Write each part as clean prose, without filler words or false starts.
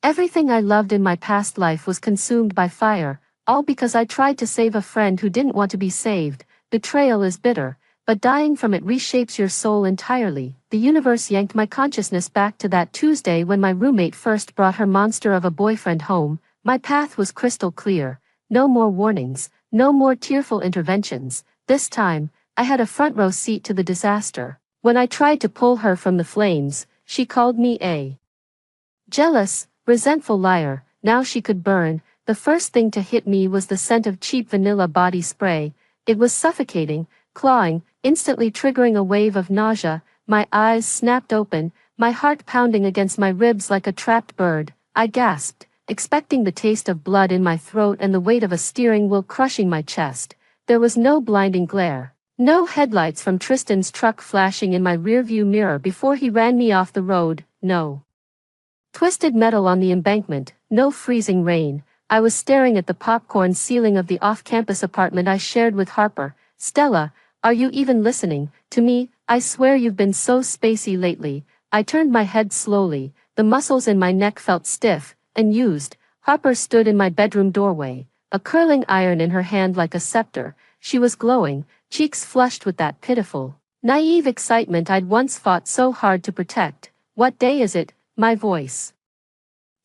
Everything I loved in my past life was consumed by fire, all because I tried to save a friend who didn't want to be saved. Betrayal is bitter, but dying from it reshapes your soul entirely. The universe yanked my consciousness back to that Tuesday when my roommate first brought her monster of a boyfriend home. My path was crystal clear. No more warnings, no more tearful interventions. This time, I had a front row seat to the disaster. When I tried to pull her from the flames, she called me a jealous, resentful liar. Now she could burn. The first thing to hit me was the scent of cheap vanilla body spray. It was suffocating, clawing, instantly triggering a wave of nausea. My eyes snapped open, my heart pounding against my ribs like a trapped bird. I gasped, expecting the taste of blood in my throat and the weight of a steering wheel crushing my chest. There was no blinding glare. No headlights from Tristan's truck flashing in my rearview mirror before he ran me off the road. No twisted metal on the embankment. No freezing rain. I was staring at the popcorn ceiling of the off-campus apartment I shared with Harper. Stella, are you even listening to me? I swear you've been so spacey lately. I turned my head slowly. The muscles in my neck felt stiff and used. Harper stood in my bedroom doorway, a curling iron in her hand like a scepter. She was glowing, cheeks flushed with that pitiful, naive excitement I'd once fought so hard to protect. What day is it? My voice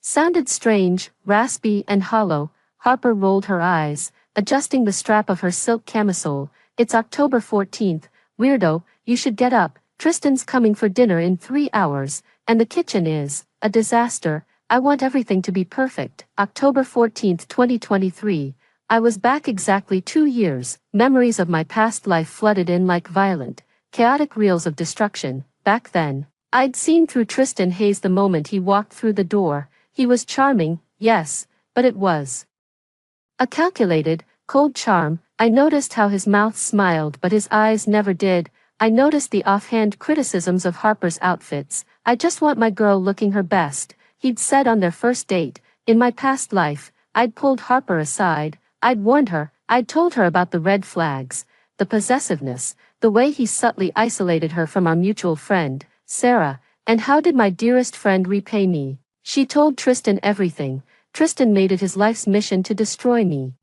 sounded strange, raspy, and hollow. Harper rolled her eyes, adjusting the strap of her silk camisole. It's October 14th, weirdo, you should get up. Tristan's coming for dinner in 3 hours, and the kitchen is a disaster. I want everything to be perfect. October 14th, 2023. I was back exactly 2 years. Memories of my past life flooded in like violent, chaotic reels of destruction. Back then, I'd seen through Tristan Hayes the moment he walked through the door. He was charming, yes, but it was a calculated, cold charm. I noticed how his mouth smiled but his eyes never did. I noticed the offhand criticisms of Harper's outfits. I just want my girl looking her best, he'd said on their first date. In my past life, I'd pulled Harper aside. I'd warned her, I'd told her about the red flags, the possessiveness, the way he subtly isolated her from our mutual friend, Sarah. And how did my dearest friend repay me? She told Tristan everything. Tristan made it his life's mission to destroy me.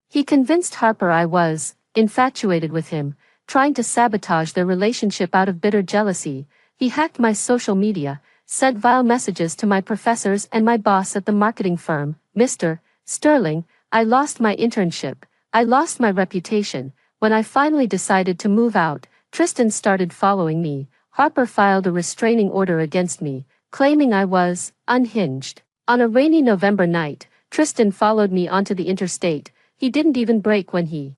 He convinced Harper I was infatuated with him, trying to sabotage their relationship out of bitter jealousy. He hacked my social media, sent vile messages to my professors and my boss at the marketing firm, Mr. Sterling. I lost my internship. I lost my reputation. When I finally decided to move out, Tristan started following me. Harper filed a restraining order against me, claiming I was unhinged. On a rainy November night, Tristan followed me onto the interstate. He didn't even brake when he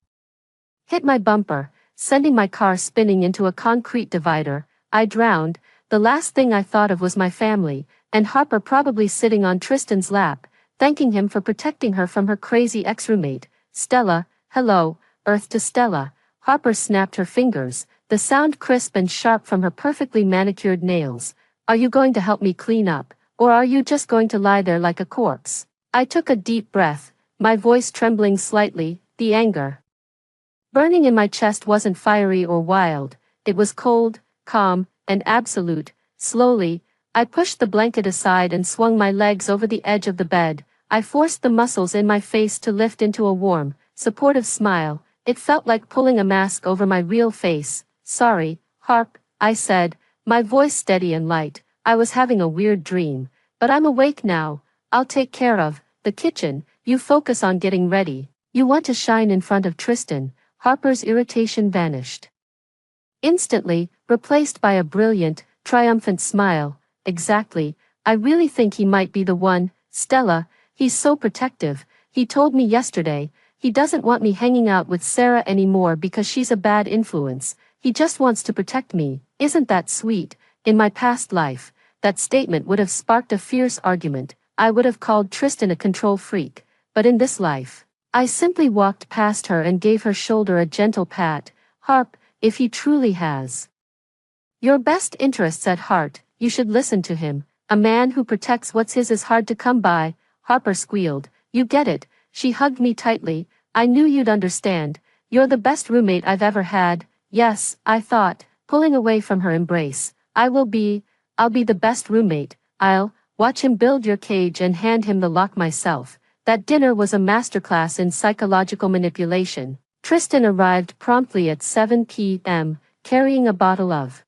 hit my bumper, sending my car spinning into a concrete divider. I drowned. The last thing I thought of was my family, and Harper probably sitting on Tristan's lap, thanking him for protecting her from her crazy ex-roommate. Stella, hello, Earth to Stella. Harper snapped her fingers, the sound crisp and sharp from her perfectly manicured nails. Are you going to help me clean up, or are you just going to lie there like a corpse? I took a deep breath, my voice trembling slightly. The anger burning in my chest wasn't fiery or wild. It was cold, calm, and absolute. Slowly, I pushed the blanket aside and swung my legs over the edge of the bed. I forced the muscles in my face to lift into a warm, supportive smile. It felt like pulling a mask over my real face. Sorry, Harp, I said, my voice steady and light. I was having a weird dream, but I'm awake now. I'll take care of the kitchen. You focus on getting ready. You want to shine in front of Tristan. Harper's irritation vanished instantly, replaced by a brilliant, triumphant smile. Exactly. I really think he might be the one. Stella, he's so protective. He told me yesterday, he doesn't want me hanging out with Sarah anymore because she's a bad influence. He just wants to protect me. Isn't that sweet? In my past life, that statement would have sparked a fierce argument. I would have called Tristan a control freak. But in this life, I simply walked past her and gave her shoulder a gentle pat. Harp, if he truly has your best interests at heart, you should listen to him. A man who protects what's his is hard to come by. Harper squealed. You get it. She hugged me tightly. I knew you'd understand. You're the best roommate I've ever had. Yes, I thought, pulling away from her embrace. I'll be the best roommate. watch him build your cage and hand him the lock myself. That dinner was a masterclass in psychological manipulation. Tristan arrived promptly at 7 p.m., carrying a bottle of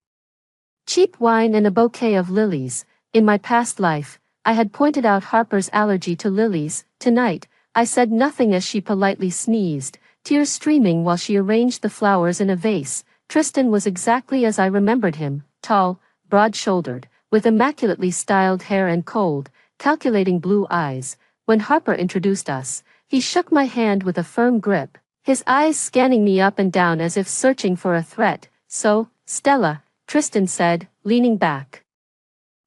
cheap wine and a bouquet of lilies. In my past life, I had pointed out Harper's allergy to lilies. Tonight, I said nothing as she politely sneezed, tears streaming while she arranged the flowers in a vase. Tristan was exactly as I remembered him, tall, broad-shouldered, with immaculately styled hair and cold, calculating blue eyes. When Harper introduced us, he shook my hand with a firm grip, his eyes scanning me up and down as if searching for a threat. "So, Stella," Tristan said, leaning back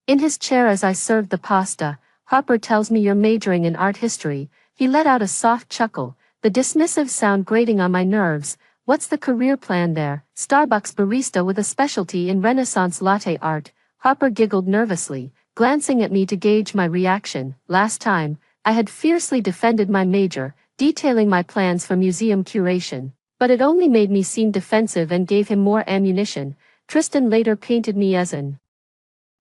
in his chair as I served the pasta, "Harper tells me you're majoring in art history." He let out a soft chuckle, the dismissive sound grating on my nerves. "What's the career plan there?" "Starbucks barista with a specialty in Renaissance latte art." Harper giggled nervously, glancing at me to gauge my reaction. Last time, I had fiercely defended my major, detailing my plans for museum curation. But it only made me seem defensive and gave him more ammunition. Tristan later painted me as an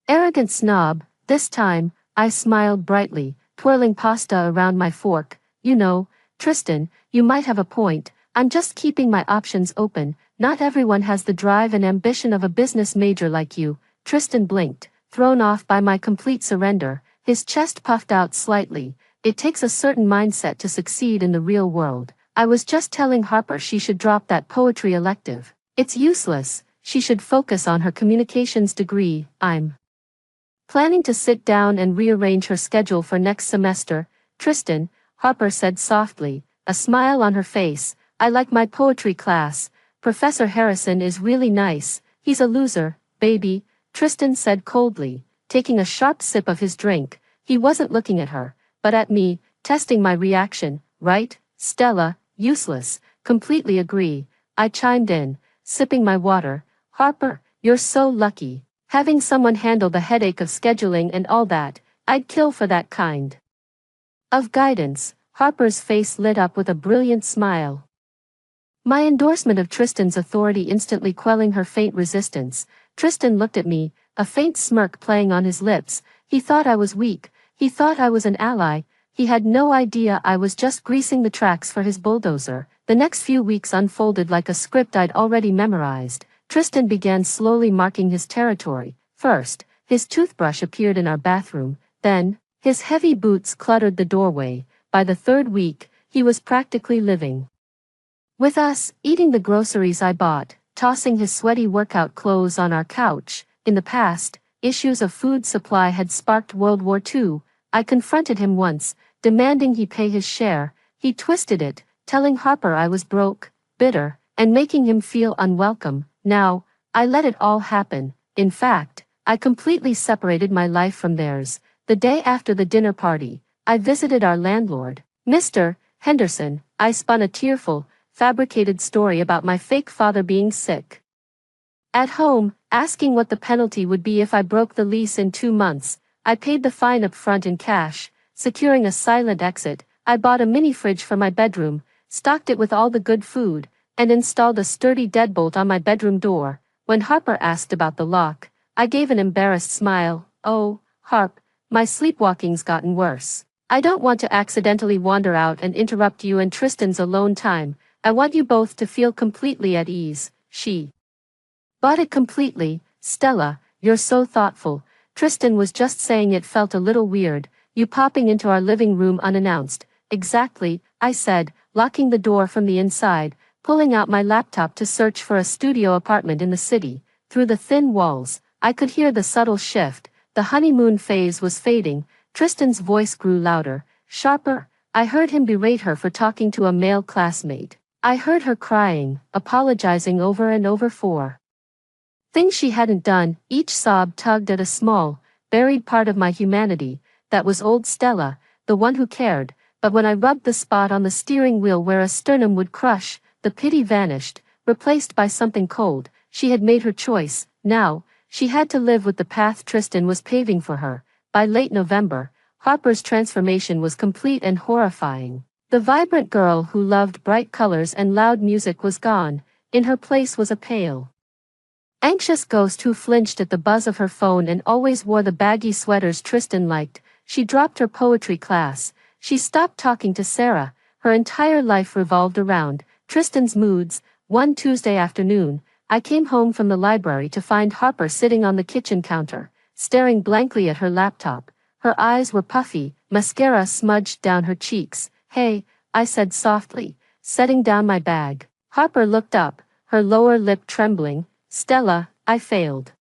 arrogant snob. This time, I smiled brightly, twirling pasta around my fork. "You know, Tristan, you might have a point. I'm just keeping my options open. Not everyone has the drive and ambition of a business major like you." Tristan blinked, thrown off by my complete surrender. His chest puffed out slightly. "It takes a certain mindset to succeed in the real world. I was just telling Harper she should drop that poetry elective. It's useless. She should focus on her communications degree." "I'm planning to sit down and rearrange her schedule for next semester." "Tristan," Harper said softly, a smile on her face, "I like my poetry class. Professor Harrison is really nice." "He's a loser, baby," Tristan said coldly, taking a sharp sip of his drink. He wasn't looking at her, but at me, testing my reaction. "Right, Stella, useless." "Completely agree," I chimed in, sipping my water. "Harper, you're so lucky. Having someone handle the headache of scheduling and all that, I'd kill for that kind of guidance." Harper's face lit up with a brilliant smile, my endorsement of Tristan's authority instantly quelling her faint resistance. Tristan looked at me, a faint smirk playing on his lips. He thought I was weak. He thought I was an ally. He had no idea I was just greasing the tracks for his bulldozer. The next few weeks unfolded like a script I'd already memorized. Tristan began slowly marking his territory. First, his toothbrush appeared in our bathroom. Then, his heavy boots cluttered the doorway. By the third week, he was practically living with us, eating the groceries I bought, tossing his sweaty workout clothes on our couch. In the past, issues of food supply had sparked World War II. I confronted him once, demanding he pay his share. He twisted it, telling Harper I was broke, bitter, and making him feel unwelcome. Now, I let it all happen. In fact, I completely separated my life from theirs. The day after the dinner party, I visited our landlord, Mr. Henderson. I spun a tearful, fabricated story about my fake father being sick at home, asking what the penalty would be if I broke the lease in 2 months. I paid the fine up front in cash, securing a silent exit. I bought a mini fridge for my bedroom, stocked it with all the good food, and installed a sturdy deadbolt on my bedroom door. When Harper asked about the lock, I gave an embarrassed smile. "Oh, Harp, my sleepwalking's gotten worse. I don't want to accidentally wander out and interrupt you and Tristan's alone time. I want you both to feel completely at ease." She bought it completely. "Stella, you're so thoughtful." Tristan was just saying it felt a little weird, you popping into our living room unannounced. "Exactly," I said, locking the door from the inside, pulling out my laptop to search for a studio apartment in the city. Through the thin walls, I could hear the subtle shift. The honeymoon phase was fading. Tristan's voice grew louder, sharper. I heard him berate her for talking to a male classmate. I heard her crying, apologizing over and over for things she hadn't done. Each sob tugged at a small, buried part of my humanity. That was old Stella, the one who cared. But when I rubbed the spot on the steering wheel where a sternum would crush, the pity vanished, replaced by something cold. She had made her choice. Now, she had to live with the path Tristan was paving for her. By late November, Harper's transformation was complete and horrifying. The vibrant girl who loved bright colors and loud music was gone. In her place was a pale Anxious ghost who flinched at the buzz of her phone and always wore the baggy sweaters Tristan liked. She dropped her poetry class. She stopped talking to Sarah. Her entire life revolved around Tristan's moods. One Tuesday afternoon, I came home from the library to find Harper sitting on the kitchen counter, staring blankly at her laptop. Her eyes were puffy, mascara smudged down her cheeks. "Hey," I said softly, setting down my bag. Harper looked up, her lower lip trembling. "Stella, I failed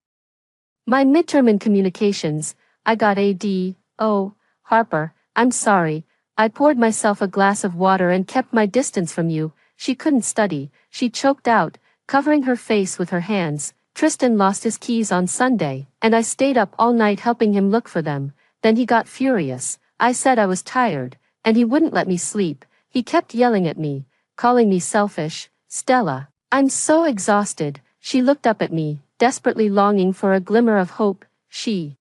my midterm in communications. I got a D." "Oh, Harper, I'm sorry." I poured myself a glass of water and kept my distance from you. "She couldn't study," she choked out, covering her face with her hands. "Tristan lost his keys on Sunday, and I stayed up all night helping him look for them. Then he got furious. I said I was tired, and he wouldn't let me sleep. He kept yelling at me, calling me selfish." "Stella, I'm so exhausted." She looked up at me, desperately longing for a glimmer of hope. She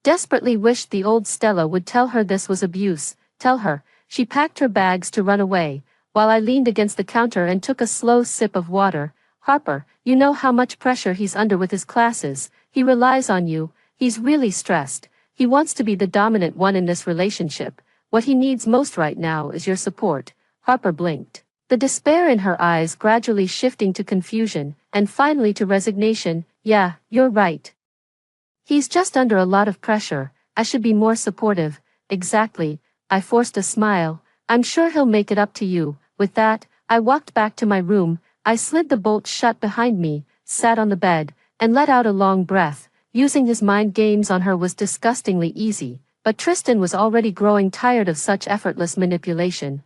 desperately wished the old Stella would tell her this was abuse. Tell her. She packed her bags to run away, while I leaned against the counter and took a slow sip of water. "Harper, you know how much pressure he's under with his classes. He relies on you. He's really stressed. He wants to be the dominant one in this relationship. What he needs most right now is your support." Harper blinked, the despair in her eyes gradually shifting to confusion, and finally to resignation. "Yeah, you're right. He's just under a lot of pressure. I should be more supportive." "Exactly." I forced a smile. "I'm sure he'll make it up to you." With that, I walked back to my room. I slid the bolts shut behind me, sat on the bed, and let out a long breath. Using his mind games on her was disgustingly easy, but Tristan was already growing tired of such effortless manipulation.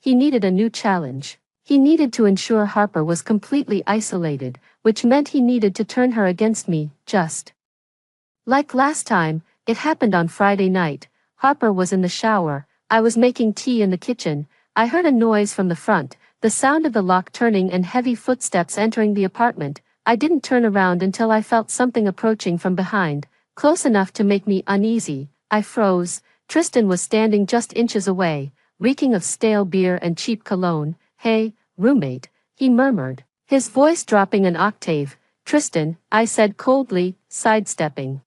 He needed a new challenge. He needed to ensure Harper was completely isolated, which meant he needed to turn her against me, just like last time. It happened on Friday night. Harper was in the shower. I was making tea in the kitchen. I heard a noise from the front, the sound of the lock turning and heavy footsteps entering the apartment. I didn't turn around until I felt something approaching from behind, close enough to make me uneasy. I froze. Tristan was standing just inches away, reeking of stale beer and cheap cologne. "Hey, roommate," he murmured, his voice dropping an octave. "Tristan," I said coldly, sidestepping.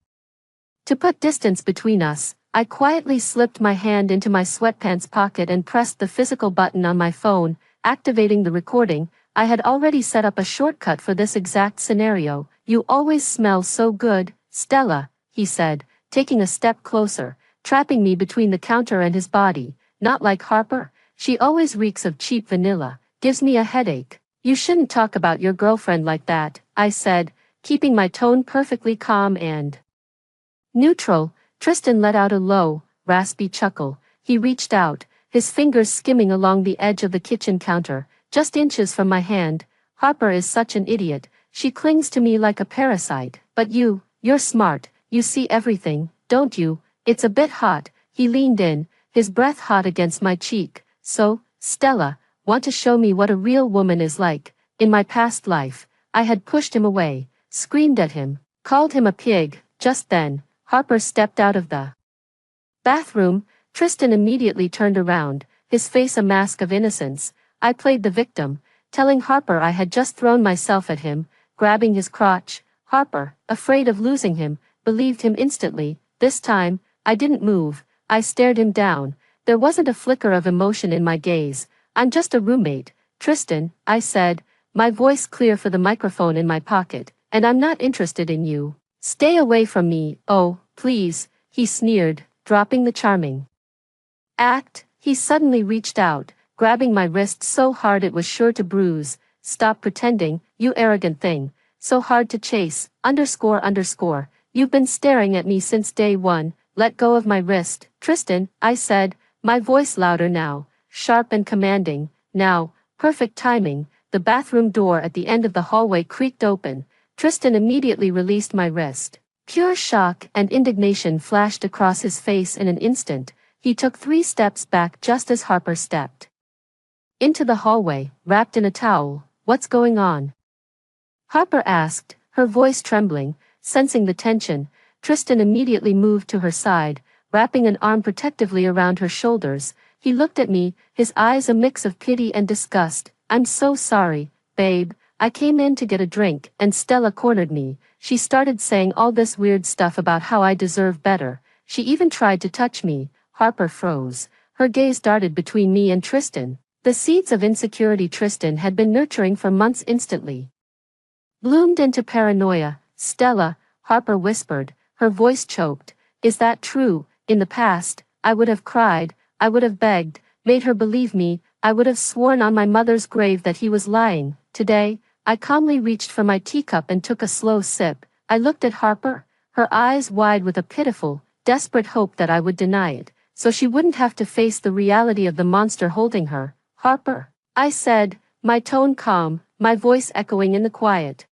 To put distance between us, I quietly slipped my hand into my sweatpants pocket and pressed the physical button on my phone, activating the recording. I had already set up a shortcut for this exact scenario. "You always smell so good, Stella," he said, taking a step closer, trapping me between the counter and his body. "Not like Harper. She always reeks of cheap vanilla. Gives me a headache." "You shouldn't talk about your girlfriend like that," I said, keeping my tone perfectly calm and neutral. Tristan let out a low, raspy chuckle. He reached out, his fingers skimming along the edge of the kitchen counter, just inches from my hand. "Harper is such an idiot. She clings to me like a parasite. But you're smart. You see everything, don't you?" "It's a bit hot." He leaned in, his breath hot against my cheek. "So, Stella, want to show me what a real woman is like?" In my past life, I had pushed him away, screamed at him, called him a pig. Just then, Harper stepped out of the bathroom. Tristan immediately turned around, his face a mask of innocence. I played the victim, telling Harper I had just thrown myself at him, grabbing his crotch. Harper, afraid of losing him, believed him instantly. This time, I didn't move. I stared him down. There wasn't a flicker of emotion in my gaze. "I'm just a roommate, Tristan," I said, my voice clear for the microphone in my pocket, "and I'm not interested in you. Stay away from me." "Oh, please," he sneered, dropping the charming act. He suddenly reached out, grabbing my wrist so hard it was sure to bruise. "Stop pretending, you arrogant thing. So hard to chase, __. You've been staring at me since day one." "Let go of my wrist, Tristan," I said, my voice louder now, sharp and commanding. Now, perfect timing, the bathroom door at the end of the hallway creaked open. Tristan immediately released my wrist. Pure shock and indignation flashed across his face in an instant. He took 3 steps back just as Harper stepped into the hallway, wrapped in a towel. "What's going on?" Harper asked, her voice trembling. Sensing the tension, Tristan immediately moved to her side, wrapping an arm protectively around her shoulders. He looked at me, his eyes a mix of pity and disgust. "I'm so sorry, babe." I came in to get a drink, and Stella cornered me. She started saying all this weird stuff about how I deserve better. She even tried to touch me. Harper froze. Her gaze darted between me and Tristan. The seeds of insecurity Tristan had been nurturing for months instantly bloomed into paranoia. Stella, Harper whispered, her voice choked. Is that true? In the past, I would have cried, I would have begged, made her believe me, I would have sworn on my mother's grave that he was lying. Today, I calmly reached for my teacup and took a slow sip. I looked at Harper, her eyes wide with a pitiful, desperate hope that I would deny it, so she wouldn't have to face the reality of the monster holding her. Harper, I said, my tone calm, my voice echoing in the quiet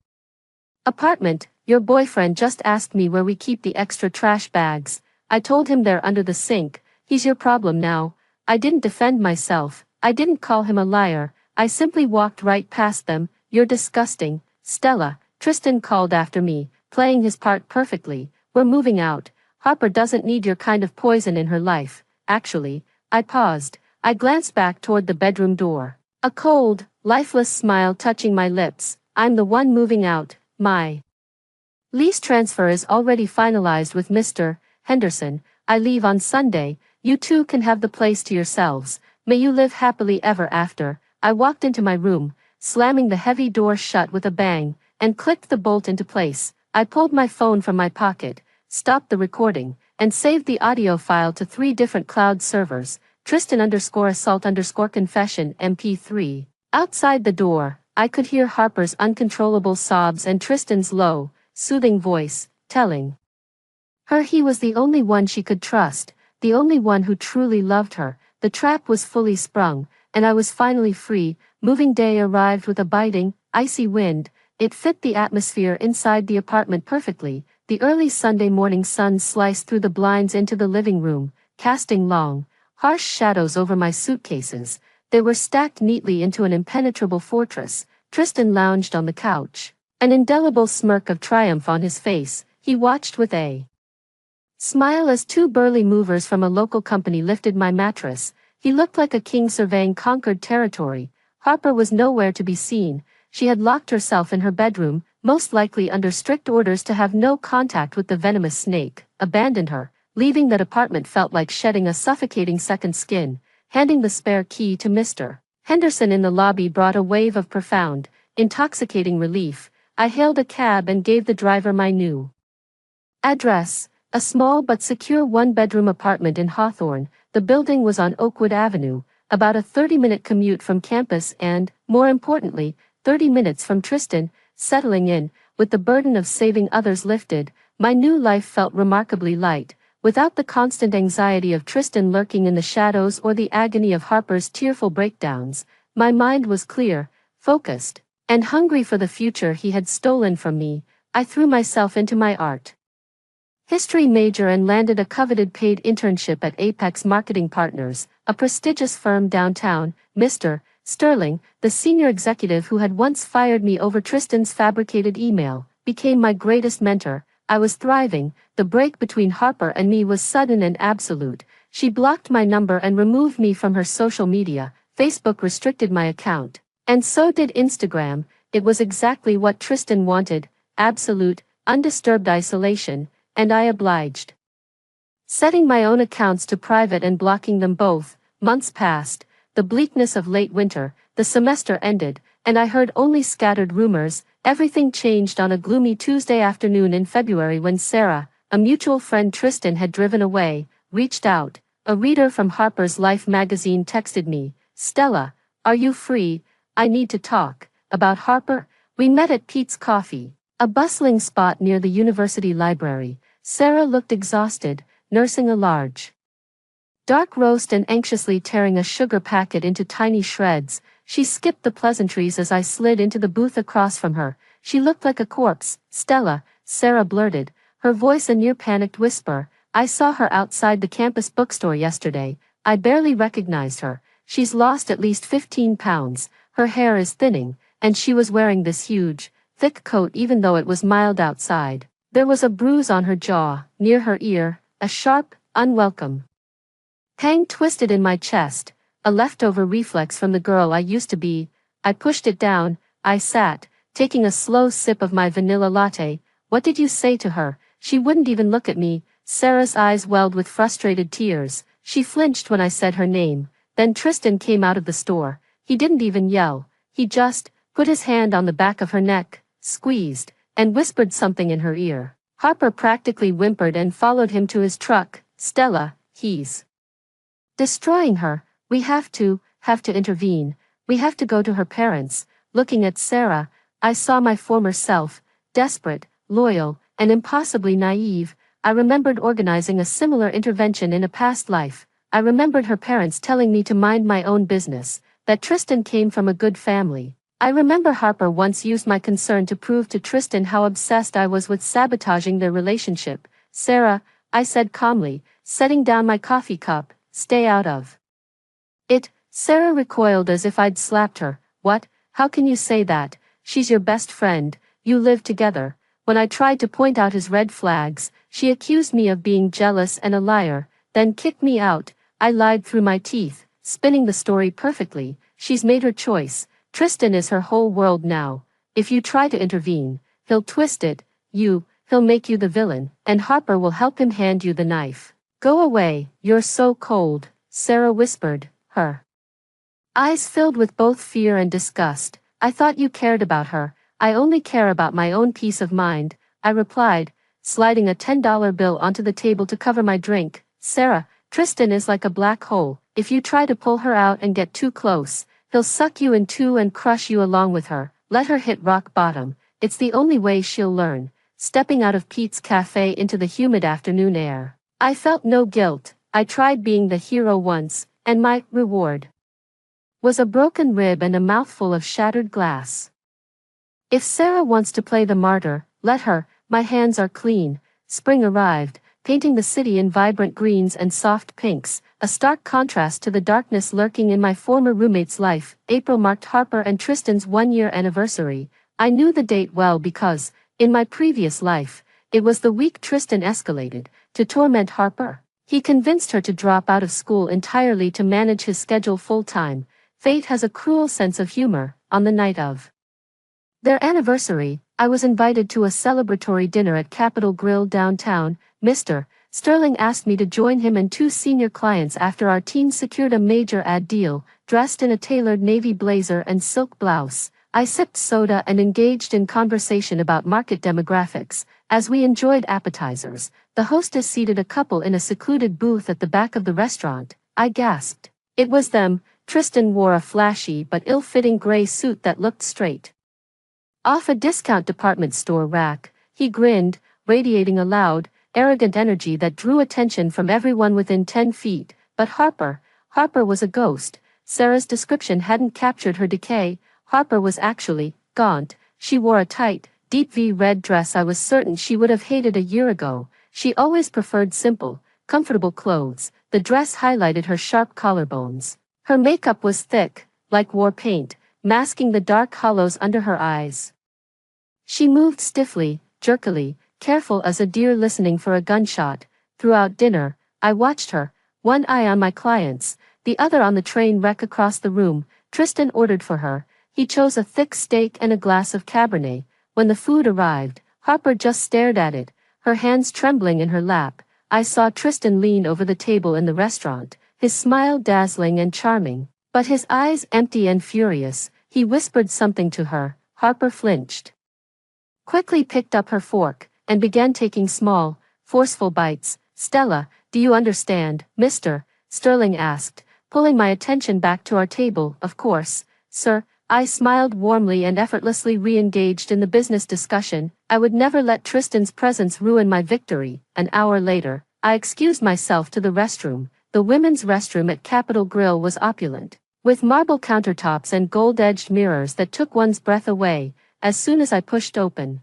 apartment. Your boyfriend just asked me where we keep the extra trash bags. I told him they're under the sink. He's your problem now. I didn't defend myself. I didn't call him a liar. I simply walked right past them. You're disgusting, Stella, Tristan called after me, playing his part perfectly. We're moving out. Harper doesn't need your kind of poison in her life. Actually, I paused. I glanced back toward the bedroom door. A cold, lifeless smile touching my lips. I'm the one moving out. My lease transfer is already finalized with Mr. Henderson. I leave on Sunday. You two can have the place to yourselves. May you live happily ever after. I walked into my room, slamming the heavy door shut with a bang, and clicked the bolt into place. I pulled my phone from my pocket, stopped the recording, and saved the audio file to 3 different cloud servers. Tristan_assault_confession MP3. Outside the door, I could hear Harper's uncontrollable sobs and Tristan's low, soothing voice, telling her he was the only one she could trust, the only one who truly loved her. The trap was fully sprung, and I was finally free. Moving day arrived with a biting, icy wind. It fit the atmosphere inside the apartment perfectly. The early Sunday morning sun sliced through the blinds into the living room, casting long, harsh shadows over my suitcases. They were stacked neatly into an impenetrable fortress. Tristan lounged on the couch, an indelible smirk of triumph on his face. He watched with a smile as 2 burly movers from a local company lifted my mattress. He looked like a king surveying conquered territory. Harper was nowhere to be seen. She had locked herself in her bedroom, most likely under strict orders to have no contact with the venomous snake. Abandoned her. Leaving that apartment felt like shedding a suffocating second skin. Handing the spare key to Mr. Henderson in the lobby brought a wave of profound, intoxicating relief. I hailed a cab and gave the driver my new address, a small but secure 1-bedroom apartment in Hawthorne. The building was on Oakwood Avenue, about a 30-minute commute from campus and, more importantly, 30 minutes from Tristan. Settling in, with the burden of saving others lifted, my new life felt remarkably light. Without the constant anxiety of Tristan lurking in the shadows or the agony of Harper's tearful breakdowns, my mind was clear, focused, and hungry for the future he had stolen from me. I threw myself into my art history major and landed a coveted paid internship at Apex Marketing Partners, a prestigious firm downtown. Mr. Sterling, the senior executive who had once fired me over Tristan's fabricated email, became my greatest mentor. I was thriving. The break between Harper and me was sudden and absolute. She blocked my number and removed me from her social media. Facebook restricted my account. And so did Instagram. It was exactly what Tristan wanted, absolute, undisturbed isolation, and I obliged. Setting my own accounts to private and blocking them both. Months passed, the bleakness of late winter, the semester ended, and I heard only scattered rumors. Everything changed on a gloomy Tuesday afternoon in February when Sarah, a mutual friend Tristan had driven away, reached out. A reader from Harper's Life magazine texted me, "Stella, are you free? I need to talk." About Harper? We met at Pete's Coffee, a bustling spot near the university library. Sarah looked exhausted, nursing a large dark roast and anxiously tearing a sugar packet into tiny shreds. She skipped the pleasantries as I slid into the booth across from her. She looked like a corpse. "Stella," Sarah blurted, her voice a near panicked whisper. "I saw her outside the campus bookstore yesterday. I barely recognized her. She's lost at least 15 pounds, her hair is thinning, and she was wearing this huge, thick coat even though it was mild outside. There was a bruise on her jaw, near her ear, a sharp, unwelcome pang twisted in my chest, a leftover reflex from the girl I used to be. I pushed it down. I sat, taking a slow sip of my vanilla latte. What did you say to her? She wouldn't even look at me. Sarah's eyes welled with frustrated tears. She flinched when I said her name. Then Tristan came out of the store. He didn't even yell. He just put his hand on the back of her neck, squeezed, and whispered something in her ear. Harper practically whimpered and followed him to his truck. Stella, he's destroying her. We have to intervene. We have to go to her parents. Looking at Sarah, I saw my former self, desperate, loyal, and impossibly naive. I remembered organizing a similar intervention in a past life. I remembered her parents telling me to mind my own business, that Tristan came from a good family. I remember Harper once used my concern to prove to Tristan how obsessed I was with sabotaging their relationship. Sarah, I said calmly, setting down my coffee cup, stay out of it. Sarah recoiled as if I'd slapped her. What? How can you say that? She's your best friend, you live together. When I tried to point out his red flags, she accused me of being jealous and a liar, then kicked me out. I lied through my teeth, spinning the story perfectly. She's made her choice. Tristan is her whole world now. If you try to intervene, he'll twist it. He'll make you the villain, and Harper will help him hand you the knife. Go away, you're so cold, Sarah whispered, her eyes filled with both fear and disgust. I thought you cared about her. I only care about my own peace of mind, I replied, sliding a $10 bill onto the table to cover my drink. Sarah, Tristan is like a black hole. If you try to pull her out and get too close, he'll suck you in two and crush you along with her. Let her hit rock bottom. It's the only way she'll learn. Stepping out of Pete's cafe into the humid afternoon air, I felt no guilt. I tried being the hero once, and my reward was a broken rib and a mouthful of shattered glass. If Sarah wants to play the martyr, let her. My hands are clean. Spring arrived, painting the city in vibrant greens and soft pinks, a stark contrast to the darkness lurking in my former roommate's life. April marked Harper and Tristan's one-year anniversary. I knew the date well because, in my previous life, it was the week Tristan escalated to torment Harper. He convinced her to drop out of school entirely to manage his schedule full-time. Fate has a cruel sense of humor. On the night of their anniversary, I was invited to a celebratory dinner at Capitol Grill downtown. Mr. Sterling asked me to join him and two senior clients after our team secured a major ad deal. Dressed in a tailored navy blazer and silk blouse, I sipped soda and engaged in conversation about market demographics. As we enjoyed appetizers, the hostess seated a couple in a secluded booth at the back of the restaurant. I gasped. It was them. Tristan wore a flashy but ill-fitting gray suit that looked straight off a discount department store rack. He grinned, radiating a loud, arrogant energy that drew attention from everyone within 10 feet. But Harper was a ghost. Sarah's description hadn't captured her decay. Harper was actually gaunt. She wore a tight, deep V-red dress I was certain she would have hated a year ago. She always preferred simple, comfortable clothes. The dress highlighted her sharp collarbones. Her makeup was thick, like war paint, masking the dark hollows under her eyes. She moved stiffly, jerkily, careful as a deer listening for a gunshot. Throughout dinner, I watched her, one eye on my clients, the other on the train wreck across the room. Tristan ordered for her. He chose a thick steak and a glass of Cabernet. When the food arrived, Harper just stared at it, her hands trembling in her lap. I saw Tristan lean over the table in the restaurant, his smile dazzling and charming, but his eyes empty and furious. He whispered something to her. Harper flinched, quickly picked up her fork, and began taking small, forceful bites. Stella, do you understand, Mr. Sterling asked, pulling my attention back to our table. Of course, sir. I smiled warmly and effortlessly re-engaged in the business discussion. I would never let Tristan's presence ruin my victory. An hour later, I excused myself to the restroom. The women's restroom at Capitol Grill was opulent, with marble countertops and gold-edged mirrors that took one's breath away. As soon as I pushed open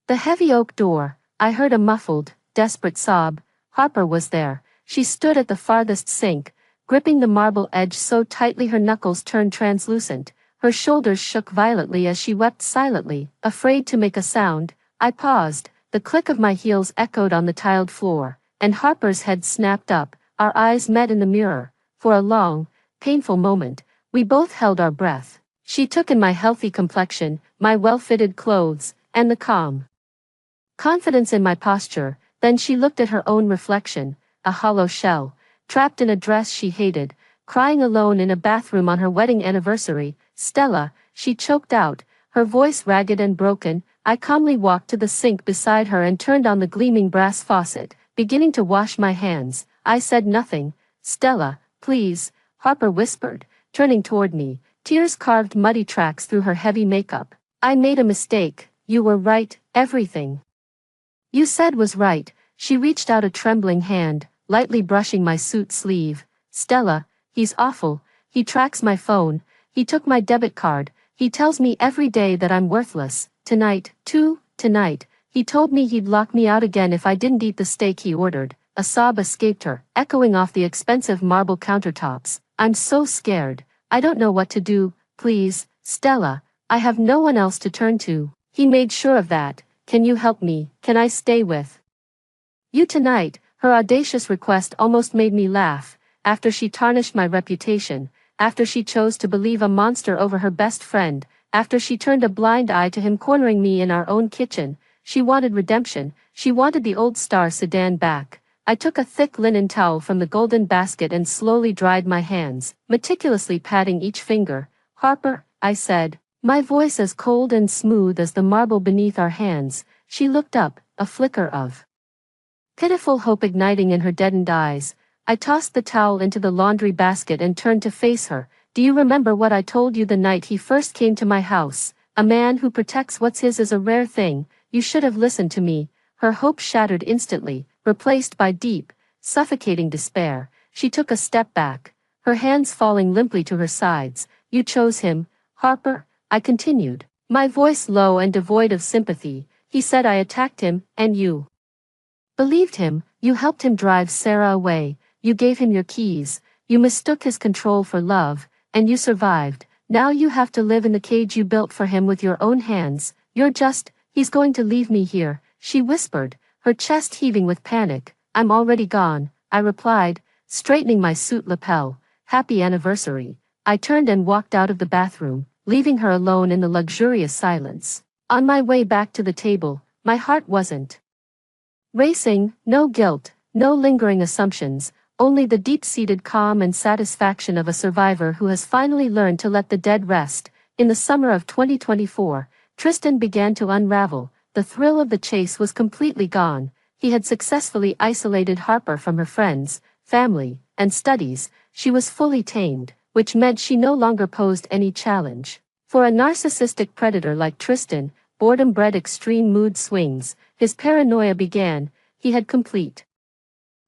the heavy oak door, I heard a muffled, desperate sob. Harper was there. She stood at the farthest sink, gripping the marble edge so tightly her knuckles turned translucent. Her shoulders shook violently as she wept silently, afraid to make a sound. I paused. The click of my heels echoed on the tiled floor, and Harper's head snapped up. Our eyes met in the mirror. For a long, painful moment, we both held our breath. She took in my healthy complexion, my well-fitted clothes, and the calm confidence in my posture. Then she looked at her own reflection, a hollow shell, trapped in a dress she hated, crying alone in a bathroom on her wedding anniversary. "Stella," she choked out, her voice ragged and broken. I calmly walked to the sink beside her and turned on the gleaming brass faucet, beginning to wash my hands. I said nothing. "Stella, please," Harper whispered, turning toward me. Tears carved muddy tracks through her heavy makeup. "I made a mistake. You were right, everything you said was right." She reached out a trembling hand, lightly brushing my suit sleeve. "Stella, he's awful. He tracks my phone. He took my debit card. He tells me every day that I'm worthless. Tonight, too, tonight, he told me he'd lock me out again if I didn't eat the steak he ordered." A sob escaped her, echoing off the expensive marble countertops. "I'm so scared. I don't know what to do. Please, Stella, I have no one else to turn to. He made sure of that. Can you help me? Can I stay with you tonight?" Her audacious request almost made me laugh. After she tarnished my reputation, after she chose to believe a monster over her best friend, after she turned a blind eye to him cornering me in our own kitchen, she wanted redemption. She wanted the old Star sedan back. I took a thick linen towel from the golden basket and slowly dried my hands, meticulously patting each finger. "Harper," I said, my voice as cold and smooth as the marble beneath our hands. She looked up, a flicker of pitiful hope igniting in her deadened eyes. I tossed the towel into the laundry basket and turned to face her. "Do you remember what I told you the night he first came to my house? A man who protects what's his is a rare thing. You should have listened to me." Her hope shattered instantly, replaced by deep, suffocating despair. She took a step back, her hands falling limply to her sides. "You chose him, Harper," I continued, my voice low and devoid of sympathy. "He said I attacked him, and you believed him. You helped him drive Sarah away. You gave him your keys. You mistook his control for love, and you survived. Now you have to live in the cage you built for him with your own hands. He's going to leave me here," she whispered, her chest heaving with panic. "I'm already gone," I replied, straightening my suit lapel. "Happy anniversary." I turned and walked out of the bathroom, leaving her alone in the luxurious silence. On my way back to the table, my heart wasn't racing. No guilt, no lingering assumptions, only the deep-seated calm and satisfaction of a survivor who has finally learned to let the dead rest. In the summer of 2024, Tristan began to unravel. The thrill of the chase was completely gone. He had successfully isolated Harper from her friends, family, and studies. She was fully tamed, which meant she no longer posed any challenge. For a narcissistic predator like Tristan, boredom bred extreme mood swings. His paranoia began. He had complete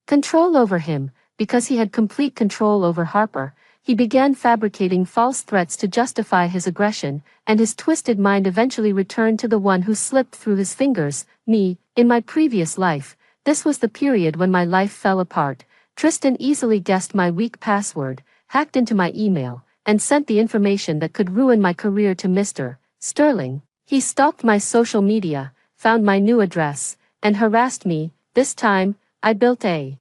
control over him. Because he had complete control over Harper, he began fabricating false threats to justify his aggression, and his twisted mind eventually returned to the one who slipped through his fingers, me. In my previous life, this was the period when my life fell apart. Tristan easily guessed my weak password, hacked into my email, and sent the information that could ruin my career to Mr. Sterling. He stalked my social media, found my new address, and harassed me. This time, I built a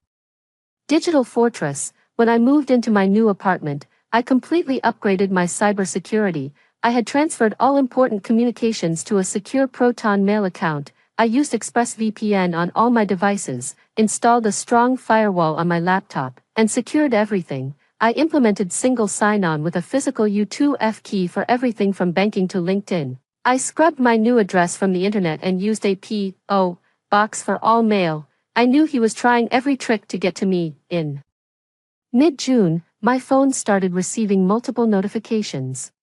digital fortress. When I moved into my new apartment, I completely upgraded my cybersecurity. I had transferred all important communications to a secure Proton Mail account. I used ExpressVPN on all my devices, installed a strong firewall on my laptop, and secured everything. I implemented single sign-on with a physical U2F key for everything from banking to LinkedIn. I scrubbed my new address from the internet and used a P.O. box for all mail. I knew he was trying every trick to get to me. In mid-June, my phone started receiving multiple notifications.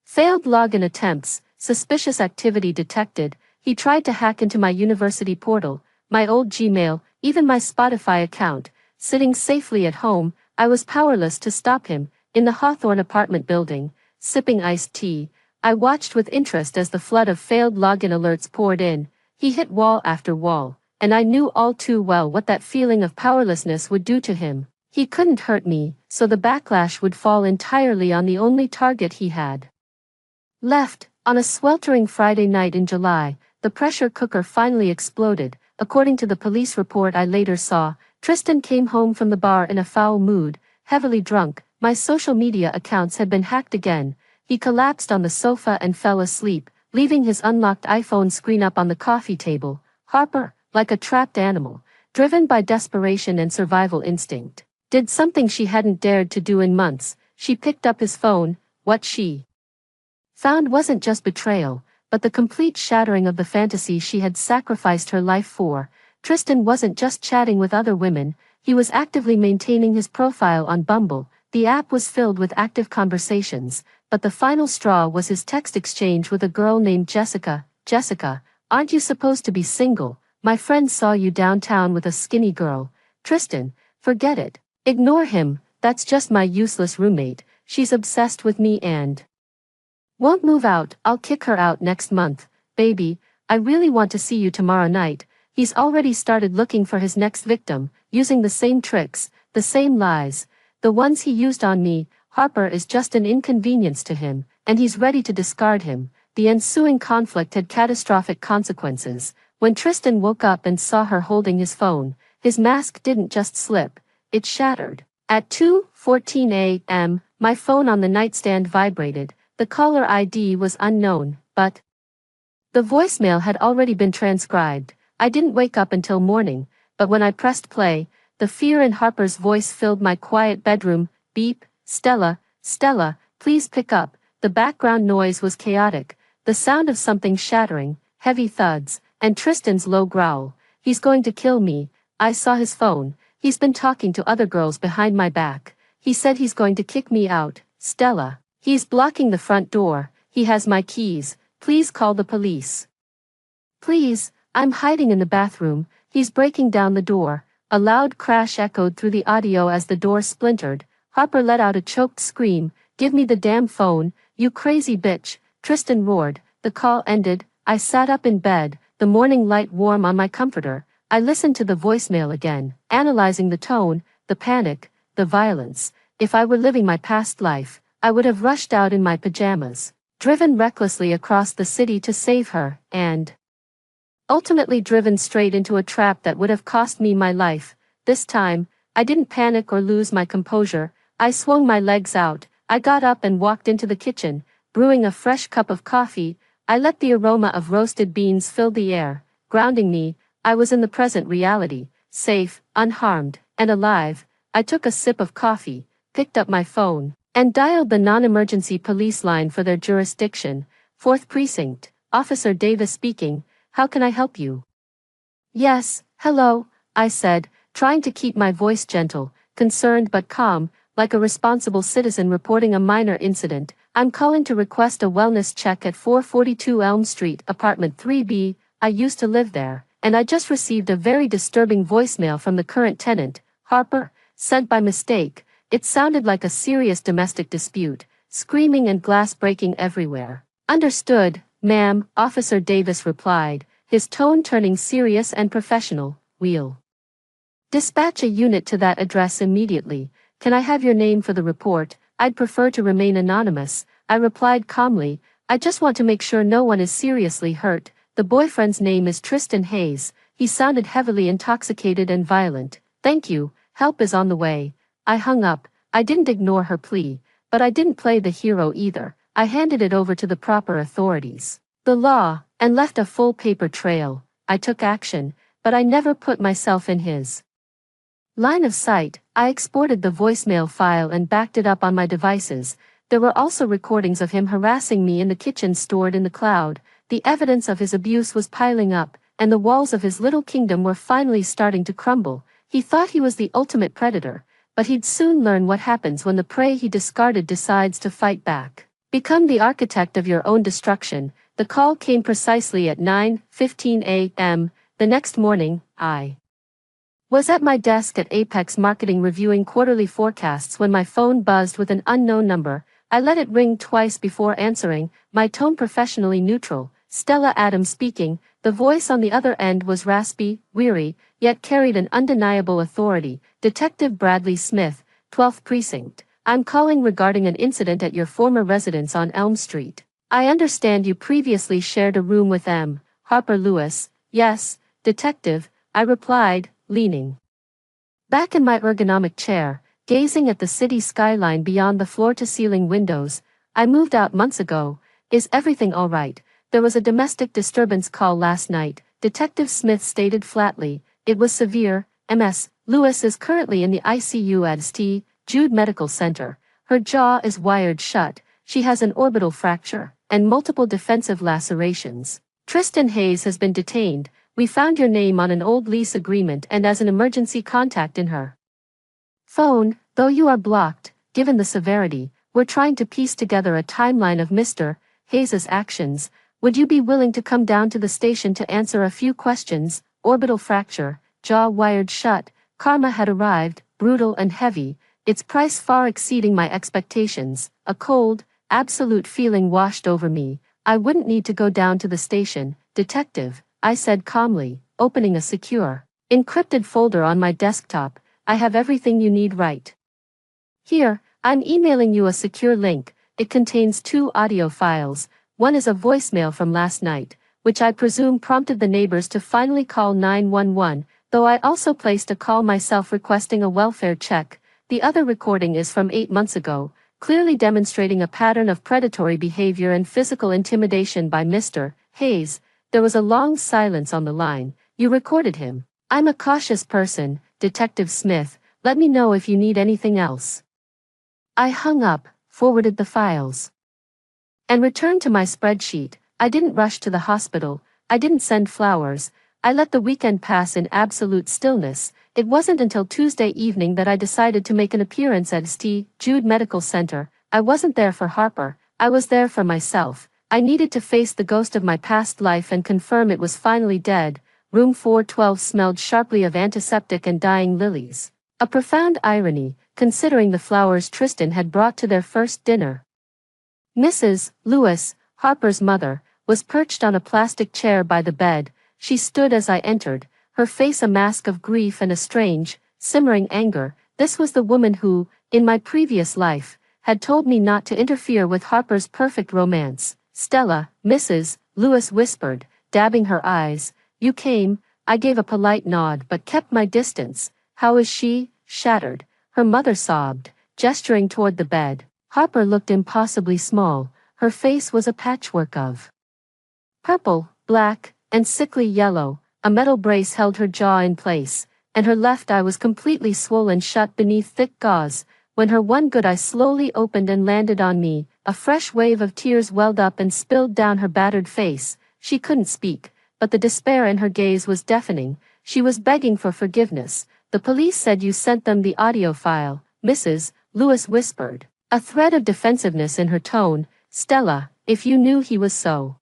Failed login attempts, suspicious activity detected. He tried to hack into my university portal, my old Gmail, even my Spotify account. Sitting safely at home, I was powerless to stop him. In the Hawthorne apartment building, sipping iced tea, I watched with interest as the flood of failed login alerts poured in. He hit wall after wall, and I knew all too well what that feeling of powerlessness would do to him. He couldn't hurt me, so the backlash would fall entirely on the only target he had left. On a sweltering Friday night in July, the pressure cooker finally exploded. According to the police report I later saw, Tristan came home from the bar in a foul mood, heavily drunk. My social media accounts had been hacked again. he collapsed on the sofa and fell asleep, leaving his unlocked iPhone screen up on the coffee table. Harper, like a trapped animal, driven by desperation and survival instinct, did something she hadn't dared to do in months. She picked up his phone. What she found wasn't just betrayal, but the complete shattering of the fantasy she had sacrificed her life for. Tristan wasn't just chatting with other women, he was actively maintaining his profile on Bumble. The app was filled with active conversations, but the final straw was his text exchange with a girl named Jessica. Jessica, aren't you supposed to be single? My friend saw you downtown with a skinny girl. Tristan, forget it. Ignore him, that's just my useless roommate. She's obsessed with me and won't move out. I'll kick her out next month. Baby, I really want to see you tomorrow night. He's already started looking for his next victim, using the same tricks, the same lies, the ones he used on me. Harper is just an inconvenience to him, and he's ready to discard him. The ensuing conflict had catastrophic consequences. When Tristan woke up and saw her holding his phone, his mask didn't just slip, it shattered. At 2:14 a.m., my phone on the nightstand vibrated. The caller ID was unknown, but the voicemail had already been transcribed. I didn't wake up until morning, but when I pressed play, the fear in Harper's voice filled my quiet bedroom. Beep, Stella, Stella, please pick up. The background noise was chaotic, the sound of something shattering, heavy thuds, and Tristan's low growl. He's going to kill me. I saw his phone. He's been talking to other girls behind my back. He said he's going to kick me out. Stella. He's blocking the front door. He has my keys. Please call the police. Please, I'm hiding in the bathroom. He's breaking down the door. A loud crash echoed through the audio as the door splintered. Harper let out a choked scream. Give me the damn phone, you crazy bitch. Tristan roared. The call ended. I sat up in bed, the morning light warm on my comforter. I listened to the voicemail again, analyzing the tone, the panic, the violence. If I were living my past life, I would have rushed out in my pajamas, driven recklessly across the city to save her, and ultimately driven straight into a trap that would have cost me my life. This time, I didn't panic or lose my composure. I swung my legs out. I got up and walked into the kitchen, brewing a fresh cup of coffee. I let the aroma of roasted beans fill the air, grounding me. I was in the present reality, safe, unharmed, and alive. I took a sip of coffee, picked up my phone, and dialed the non-emergency police line for their jurisdiction. 4th Precinct, Officer Davis speaking. How can I help you? Yes, hello, I said, trying to keep my voice gentle, concerned but calm, like a responsible citizen reporting a minor incident. I'm calling to request a wellness check at 442 Elm Street, apartment 3B. I used to live there, and I just received a very disturbing voicemail from the current tenant, Harper, sent by mistake. It sounded like a serious domestic dispute, screaming and glass breaking everywhere. Understood, ma'am, Officer Davis replied, his tone turning serious and professional. We'll dispatch a unit to that address immediately. Can I have your name for the report? I'd prefer to remain anonymous, I replied calmly. I just want to make sure no one is seriously hurt. The boyfriend's name is Tristan Hayes. He sounded heavily intoxicated and violent. Thank you, help is on the way. I hung up. I didn't ignore her plea, but I didn't play the hero either. I handed it over to the proper authorities, the law, and left a full paper trail. I took action, but I never put myself in his line of sight. I exported the voicemail file and backed it up on my devices. There were also recordings of him harassing me in the kitchen stored in the cloud. The evidence of his abuse was piling up, and the walls of his little kingdom were finally starting to crumble. He thought he was the ultimate predator, but he'd soon learn what happens when the prey he discarded decides to fight back. Become the architect of your own destruction. The call came precisely at 9:15 a.m. The next morning, I was at my desk at Apex Marketing reviewing quarterly forecasts when my phone buzzed with an unknown number. I let it ring twice before answering, my tone professionally neutral. Stella Adams speaking. The voice on the other end was raspy, weary, yet carried an undeniable authority. Detective Bradley Smith, 12th Precinct. I'm calling regarding an incident at your former residence on Elm Street. I understand you previously shared a room with M. Harper Lewis. Yes, detective, I replied, leaning back in my ergonomic chair, gazing at the city skyline beyond the floor-to-ceiling windows. I moved out months ago. Is everything alright? There was a domestic disturbance call last night, Detective Smith stated flatly. It was severe. Ms. Lewis is currently in the ICU at St. Jude Medical Center. Her jaw is wired shut, she has an orbital fracture, and multiple defensive lacerations. Tristan Hayes has been detained. We found your name on an old lease agreement and as an emergency contact in her phone, though you are blocked. Given the severity, we're trying to piece together a timeline of Mr. Hayes' actions. Would you be willing to come down to the station to answer a few questions? Orbital fracture, jaw wired shut, karma had arrived, brutal and heavy, its price far exceeding my expectations. A cold, absolute feeling washed over me. I wouldn't need to go down to the station, detective, I said calmly, opening a secure, encrypted folder on my desktop. I have everything you need right here. I'm emailing you a secure link. It contains 2 audio files. One is a voicemail from last night, which I presume prompted the neighbors to finally call 911, though I also placed a call myself requesting a welfare check. The other recording is from 8 months ago, clearly demonstrating a pattern of predatory behavior and physical intimidation by Mr. Hayes. There was a long silence on the line. You recorded him. I'm a cautious person, Detective Smith. Let me know if you need anything else. I hung up, forwarded the files, and returned to my spreadsheet. I didn't rush to the hospital. I didn't send flowers. I let the weekend pass in absolute stillness. It wasn't until Tuesday evening that I decided to make an appearance at St. Jude Medical Center. I wasn't there for Harper. I was there for myself. I needed to face the ghost of my past life and confirm it was finally dead. Room 412 smelled sharply of antiseptic and dying lilies. A profound irony, considering the flowers Tristan had brought to their first dinner. Mrs. Lewis, Harper's mother, was perched on a plastic chair by the bed. She stood as I entered, her face a mask of grief and a strange, simmering anger. This was the woman who, in my previous life, had told me not to interfere with Harper's perfect romance. Stella, Mrs. Lewis whispered, dabbing her eyes. You came. I gave a polite nod but kept my distance. How is she? Shattered. Her mother sobbed, gesturing toward the bed. Harper looked impossibly small. Her face was a patchwork of purple, black, and sickly yellow. A metal brace held her jaw in place, and her left eye was completely swollen shut beneath thick gauze. When her one good eye slowly opened and landed on me, a fresh wave of tears welled up and spilled down her battered face. She couldn't speak, but the despair in her gaze was deafening. She was begging for forgiveness. The police said you sent them the audio file, Mrs. Lewis whispered, a thread of defensiveness in her tone. Stella, if you knew he was so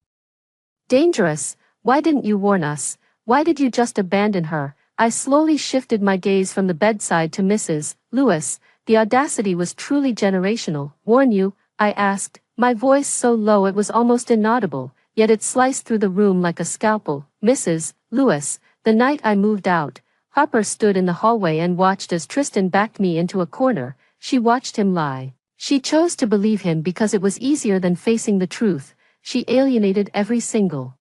dangerous, why didn't you warn us? Why did you just abandon her? I slowly shifted my gaze from the bedside to Mrs. Lewis. The audacity was truly generational. Warn you? I asked, my voice so low it was almost inaudible, yet it sliced through the room like a scalpel. Mrs. Lewis, the night I moved out, Harper stood in the hallway and watched as Tristan backed me into a corner. She watched him lie. She chose to believe him because it was easier than facing the truth. She alienated every single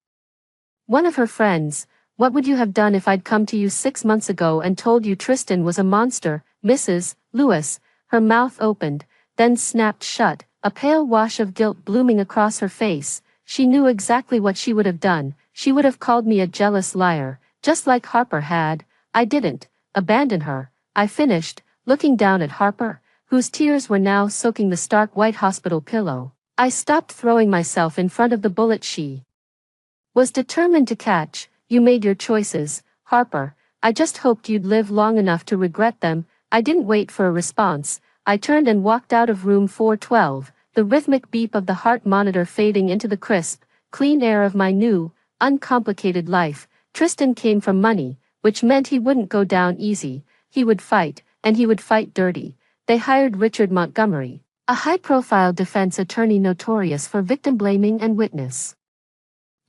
one of her friends. What would you have done if I'd come to you 6 months ago and told you Tristan was a monster? Mrs. Lewis, her mouth opened, then snapped shut, a pale wash of guilt blooming across her face. She knew exactly what she would have done. She would have called me a jealous liar, just like Harper had. I didn't abandon her, I finished, looking down at Harper, whose tears were now soaking the stark white hospital pillow. I stopped throwing myself in front of the bullet she was determined to catch. You made your choices, Harper. I just hoped you'd live long enough to regret them. I didn't wait for a response. I turned and walked out of room 412, the rhythmic beep of the heart monitor fading into the crisp, clean air of my new, uncomplicated life. Tristan came from money, which meant he wouldn't go down easy. He would fight, and he would fight dirty. They hired Richard Montgomery, a high-profile defense attorney notorious for victim blaming and witness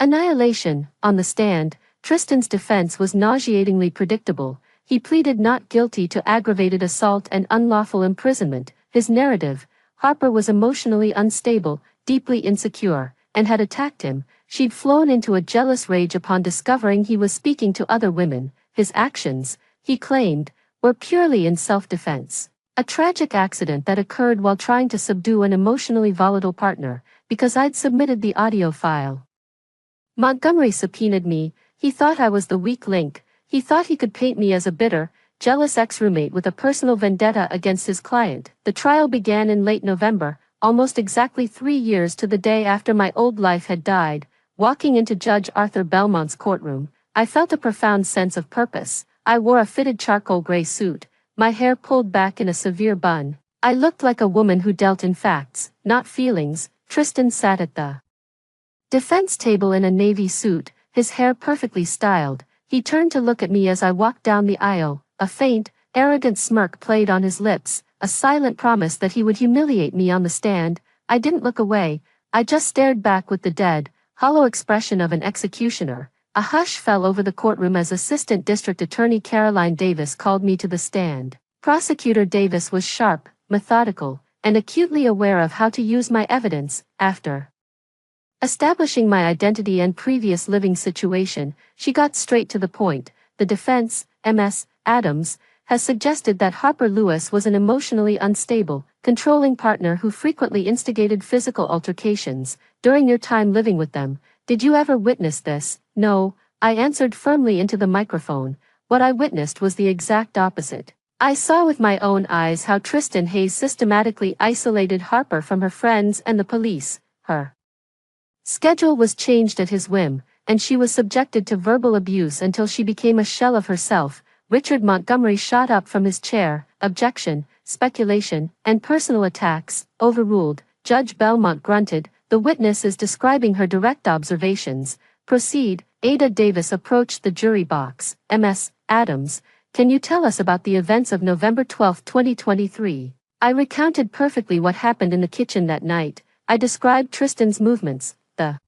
annihilation. On the stand, Tristan's defense was nauseatingly predictable. He pleaded not guilty to aggravated assault and unlawful imprisonment. His narrative: Harper was emotionally unstable, deeply insecure, and had attacked him. She'd flown into a jealous rage upon discovering he was speaking to other women. His actions, he claimed, were purely in self-defense. A tragic accident that occurred while trying to subdue an emotionally volatile partner, because I'd submitted the audio file. Montgomery subpoenaed me. He thought I was the weak link. He thought he could paint me as a bitter, jealous ex-roommate with a personal vendetta against his client. The trial began in late November, almost exactly 3 years to the day after my old life had died. Walking into Judge Arthur Belmont's courtroom, I felt a profound sense of purpose. I wore a fitted charcoal gray suit, my hair pulled back in a severe bun. I looked like a woman who dealt in facts, not feelings. Tristan sat at the defense table in a navy suit, his hair perfectly styled. He turned to look at me as I walked down the aisle. A faint, arrogant smirk played on his lips, a silent promise that he would humiliate me on the stand. I didn't look away, I just stared back with the dead, hollow expression of an executioner. A hush fell over the courtroom as Assistant District Attorney Caroline Davis called me to the stand. Prosecutor Davis was sharp, methodical, and acutely aware of how to use my evidence. After establishing my identity and previous living situation, she got straight to the point. The defense, Ms. Adams, has suggested that Harper Lewis was an emotionally unstable, controlling partner who frequently instigated physical altercations. During your time living with them, did you ever witness this? No, I answered firmly into the microphone. What I witnessed was the exact opposite. I saw with my own eyes how Tristan Hayes systematically isolated Harper from her friends and the police. Her schedule was changed at his whim, and she was subjected to verbal abuse until she became a shell of herself. Richard Montgomery shot up from his chair. Objection, speculation, and personal attacks, overruled. Judge Belmont grunted. The witness is describing her direct observations. Proceed. Ada Davis approached the jury box. Ms. Adams, can you tell us about the events of November 12, 2023? I recounted perfectly what happened in the kitchen that night. I described Tristan's movements, the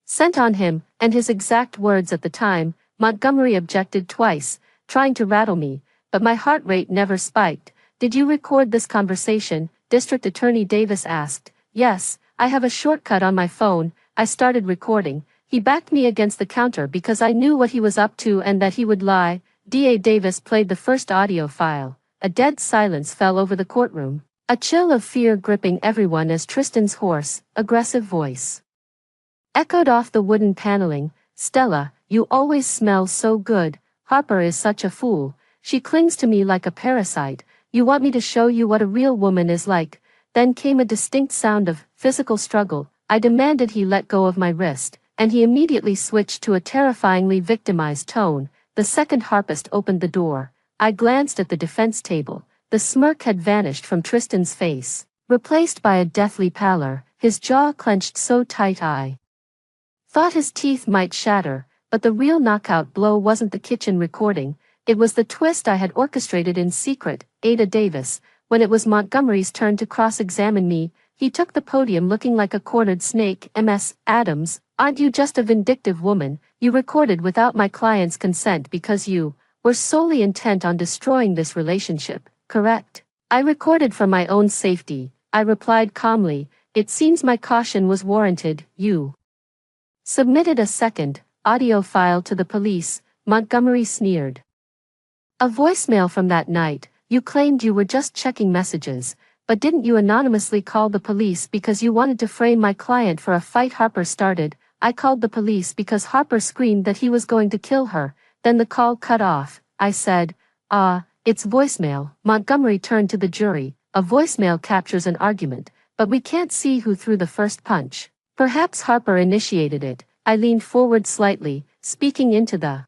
scent on him, and his exact words at the time. Montgomery objected twice, trying to rattle me, but my heart rate never spiked. Did you record this conversation? District Attorney Davis asked. Yes, I have a shortcut on my phone. I started recording. He backed me against the counter because I knew what he was up to and that he would lie. D.A. Davis played the first audio file. A dead silence fell over the courtroom, a chill of fear gripping everyone as Tristan's hoarse, aggressive voice echoed off the wooden paneling. Stella, you always smell so good. Harper is such a fool. She clings to me like a parasite. You want me to show you what a real woman is like. Then came a distinct sound of physical struggle. I demanded he let go of my wrist, and he immediately switched to a terrifyingly victimized tone. The second harpist opened the door. I glanced at the defense table. The smirk had vanished from Tristan's face, replaced by a deathly pallor. His jaw clenched so tight I thought his teeth might shatter. But the real knockout blow wasn't the kitchen recording, it was the twist I had orchestrated in secret. Ada Davis, when it was Montgomery's turn to cross-examine me, he took the podium looking like a cornered snake. Ms. Adams, aren't you just a vindictive woman? You recorded without my client's consent because you were solely intent on destroying this relationship, correct? I recorded for my own safety, I replied calmly. It seems my caution was warranted. You submitted a second audio file to the police, Montgomery sneered. A voicemail from that night. You claimed you were just checking messages, but didn't you anonymously call the police because you wanted to frame my client for a fight Harper started? I called the police because Harper screamed that he was going to kill her, then the call cut off. I said, it's voicemail. Montgomery turned to the jury. A voicemail captures an argument, but we can't see who threw the first punch. Perhaps Harper initiated it. I leaned forward slightly, speaking into the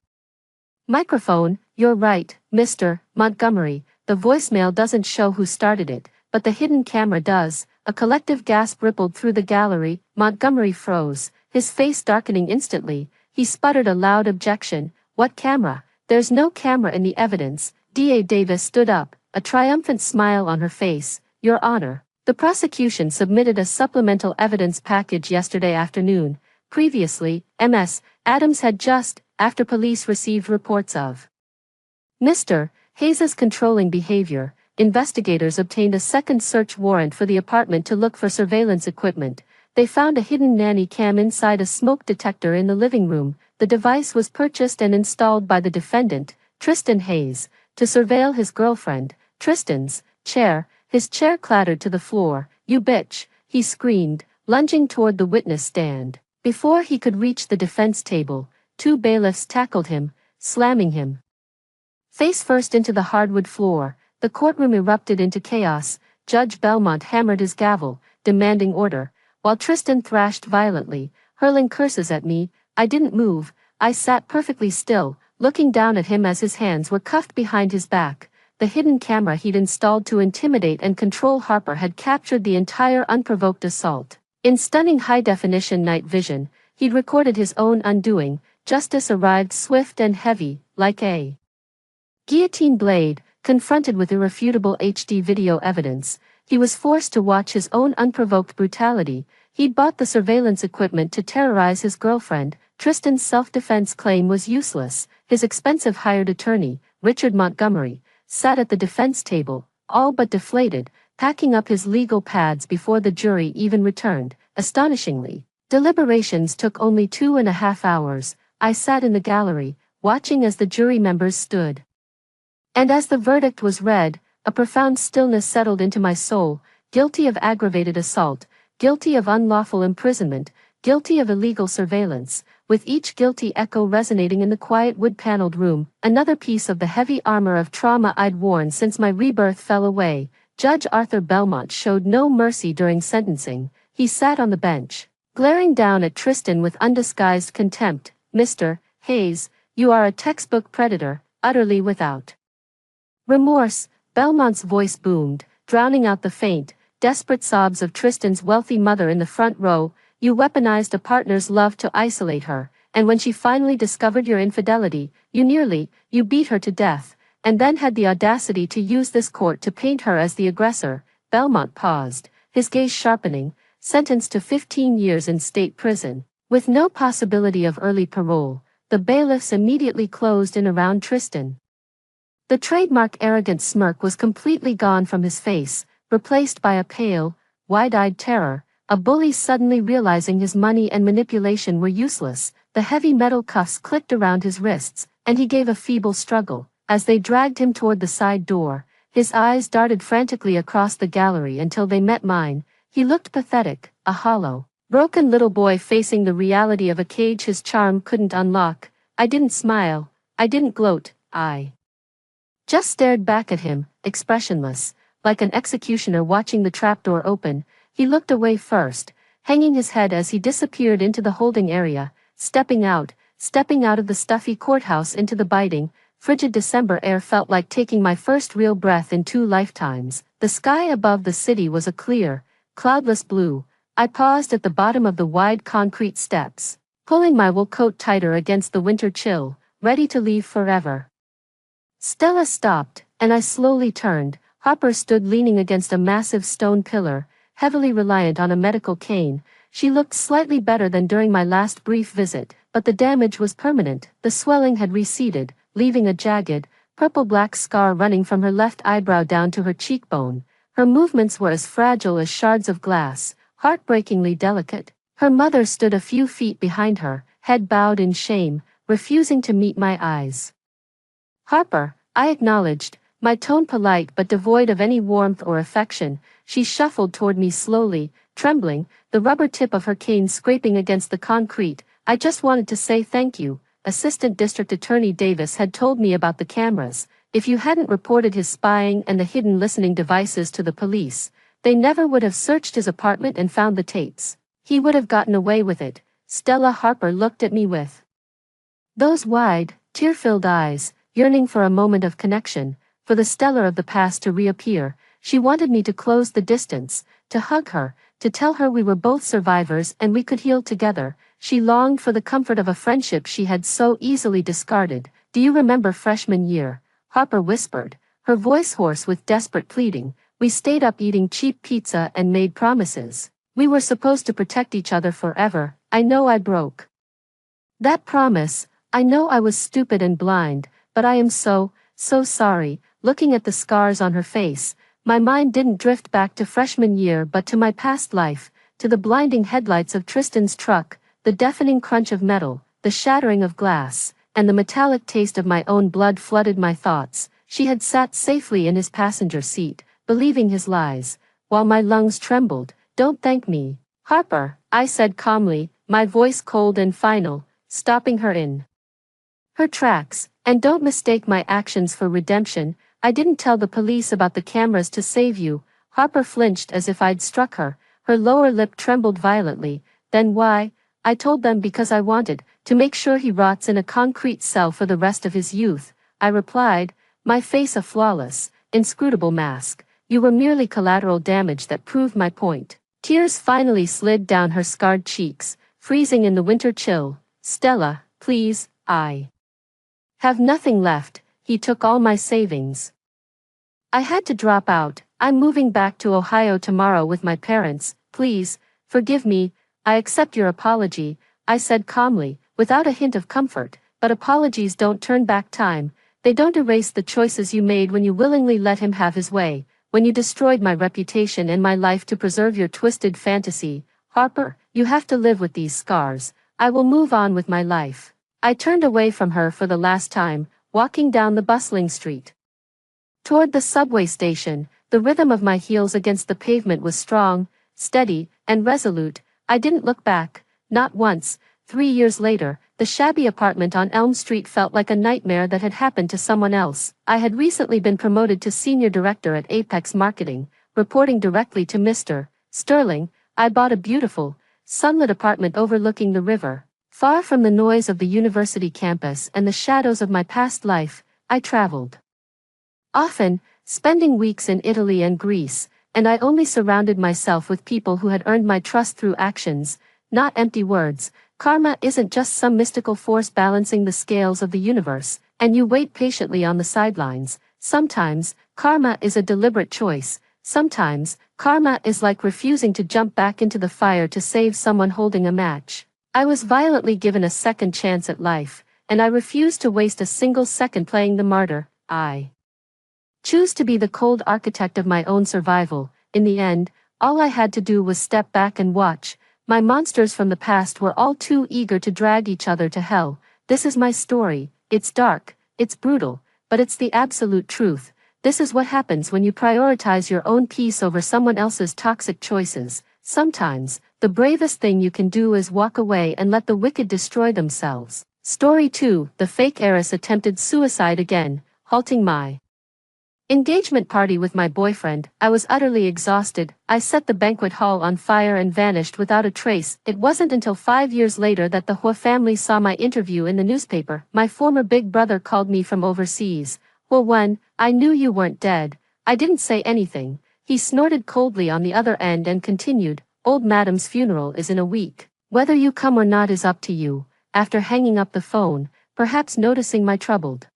microphone. You're right, Mr. Montgomery. The voicemail doesn't show who started it, but the hidden camera does. A collective gasp rippled through the gallery. Montgomery froze, his face darkening instantly. He sputtered a loud objection. What camera? There's no camera in the evidence. D.A. Davis stood up, a triumphant smile on her face. Your Honor, the prosecution submitted a supplemental evidence package yesterday afternoon. Previously, Ms. Adams had just, after police received reports of Mr. Hayes' controlling behavior, investigators obtained a second search warrant for the apartment to look for surveillance equipment. They found a hidden nanny cam inside a smoke detector in the living room. The device was purchased and installed by the defendant, Tristan Hayes, to surveil his girlfriend. Tristan's Chair, his chair clattered to the floor. "You bitch," he screamed, lunging toward the witness stand. Before he could reach the defense table, two bailiffs tackled him, slamming him face first into the hardwood floor. The courtroom erupted into chaos. Judge Belmont hammered his gavel, demanding order, while Tristan thrashed violently, hurling curses at me. I didn't move. I sat perfectly still, looking down at him as his hands were cuffed behind his back. The hidden camera he'd installed to intimidate and control Harper had captured the entire unprovoked assault. In stunning high-definition night vision, he'd recorded his own undoing. Justice arrived swift and heavy, like a guillotine blade. Confronted with irrefutable HD video evidence, he was forced to watch his own unprovoked brutality. He'd bought the surveillance equipment to terrorize his girlfriend. Tristan's self-defense claim was useless. His expensive hired attorney, Richard Montgomery, sat at the defense table, all but deflated, packing up his legal pads before the jury even returned. Astonishingly, deliberations took only 2.5 hours. I sat in the gallery, watching as the jury members stood. And as the verdict was read, a profound stillness settled into my soul. Guilty of aggravated assault, guilty of unlawful imprisonment, guilty of illegal surveillance. With each guilty echo resonating in the quiet wood-paneled room, another piece of the heavy armor of trauma I'd worn since my rebirth fell away. Judge Arthur Belmont showed no mercy during sentencing. He sat on the bench, glaring down at Tristan with undisguised contempt. "Mr. Hayes, you are a textbook predator, utterly without remorse." Belmont's voice boomed, drowning out the faint, desperate sobs of Tristan's wealthy mother in the front row. "You weaponized a partner's love to isolate her, and when she finally discovered your infidelity, you beat her to death, and then had the audacity to use this court to paint her as the aggressor." Belmont paused, his gaze sharpening. "Sentenced to 15 years in state prison, with no possibility of early parole." The bailiffs immediately closed in around Tristan. The trademark arrogant smirk was completely gone from his face, replaced by a pale, wide-eyed terror. A bully suddenly realizing his money and manipulation were useless. The heavy metal cuffs clicked around his wrists, and he gave a feeble struggle. As they dragged him toward the side door, his eyes darted frantically across the gallery until they met mine. He looked pathetic, a hollow, broken little boy facing the reality of a cage his charm couldn't unlock. I didn't smile. I didn't gloat. I just stared back at him, expressionless, like an executioner watching the trapdoor open. He looked away first, hanging his head as he disappeared into the holding area, stepping out of the stuffy courthouse into the biting, frigid December air. Felt like taking my first real breath in 2 lifetimes. The sky above the city was a clear, cloudless blue. I paused at the bottom of the wide concrete steps, pulling my wool coat tighter against the winter chill, ready to leave forever. Stella stopped, and I slowly turned. Harper stood leaning against a massive stone pillar, heavily reliant on a medical cane. She looked slightly better than during my last brief visit, but the damage was permanent. The swelling had receded, leaving a jagged, purple-black scar running from her left eyebrow down to her cheekbone. Her movements were as fragile as shards of glass, heartbreakingly delicate. Her mother stood a few feet behind her, head bowed in shame, refusing to meet my eyes. "Harper," I acknowledged, my tone polite but devoid of any warmth or affection. She shuffled toward me slowly, trembling, the rubber tip of her cane scraping against the concrete. "I just wanted to say thank you. Assistant District Attorney Davis had told me about the cameras. If you hadn't reported his spying and the hidden listening devices to the police, they never would have searched his apartment and found the tapes. He would have gotten away with it." Stella Harper looked at me with those wide, tear-filled eyes, yearning for a moment of connection, for the Stella of the past to reappear. She wanted me to close the distance, to hug her, to tell her we were both survivors and we could heal together. She longed for the comfort of a friendship she had so easily discarded. "Do you remember freshman year?" Harper whispered, her voice hoarse with desperate pleading. "We stayed up eating cheap pizza and made promises. We were supposed to protect each other forever. I know I broke that promise. I know I was stupid and blind, but I am so sorry." Looking at the scars on her face, my mind didn't drift back to freshman year but to my past life, to the blinding headlights of Tristan's truck, the deafening crunch of metal, the shattering of glass, and the metallic taste of my own blood flooded my thoughts. She had sat safely in his passenger seat, believing his lies, while my lungs trembled. Don't thank me, Harper, I said calmly, my voice cold and final, stopping her in her tracks. And don't mistake my actions for redemption. I didn't tell the police about the cameras to save you. Harper flinched as if I'd struck her. Her lower lip trembled violently. Then why? I told them because I wanted to make sure he rots in a concrete cell for the rest of his youth, I replied, my face a flawless, inscrutable mask. You were merely collateral damage that proved my point. Tears finally slid down her scarred cheeks, freezing in the winter chill. Stella, please, I have nothing left. He took all my savings. I had to drop out. I'm moving back to Ohio tomorrow with my parents. Please, forgive me. I accept your apology, I said calmly, without a hint of comfort. But apologies don't turn back time. They don't erase the choices you made when you willingly let him have his way, when you destroyed my reputation and my life to preserve your twisted fantasy. Harper, you have to live with these scars. I will move on with my life. I turned away from her for the last time, walking down the bustling street toward the subway station. The rhythm of my heels against the pavement was strong, steady, and resolute. I didn't look back, not once. 3 years later, the shabby apartment on Elm Street felt like a nightmare that had happened to someone else. I had recently been promoted to senior director at Apex Marketing, reporting directly to Mr. Sterling. I bought a beautiful, sunlit apartment overlooking the river. Far from the noise of the university campus and the shadows of my past life, I traveled often, spending weeks in Italy and Greece, and I only surrounded myself with people who had earned my trust through actions, not empty words. Karma isn't just some mystical force balancing the scales of the universe, and you wait patiently on the sidelines. Sometimes, karma is a deliberate choice. Sometimes, karma is like refusing to jump back into the fire to save someone holding a match. I was violently given a second chance at life, and I refused to waste a single second playing the martyr. I choose to be the cold architect of my own survival. In the end, all I had to do was step back and watch. My monsters from the past were all too eager to drag each other to hell. This is my story. It's dark, it's brutal, but it's the absolute truth. This is what happens when you prioritize your own peace over someone else's toxic choices. Sometimes, the bravest thing you can do is walk away and let the wicked destroy themselves. Story 2. The fake heiress attempted suicide again, halting my engagement party with my boyfriend. I was utterly exhausted. I set the banquet hall on fire and vanished without a trace. It wasn't until 5 years later that the Hua family saw my interview in the newspaper. My former big brother called me from overseas. Well, when I knew you weren't dead, I didn't say anything. He snorted coldly on the other end and continued, old madam's funeral is in a week. Whether you come or not is up to you. After hanging up the phone, perhaps noticing my troubled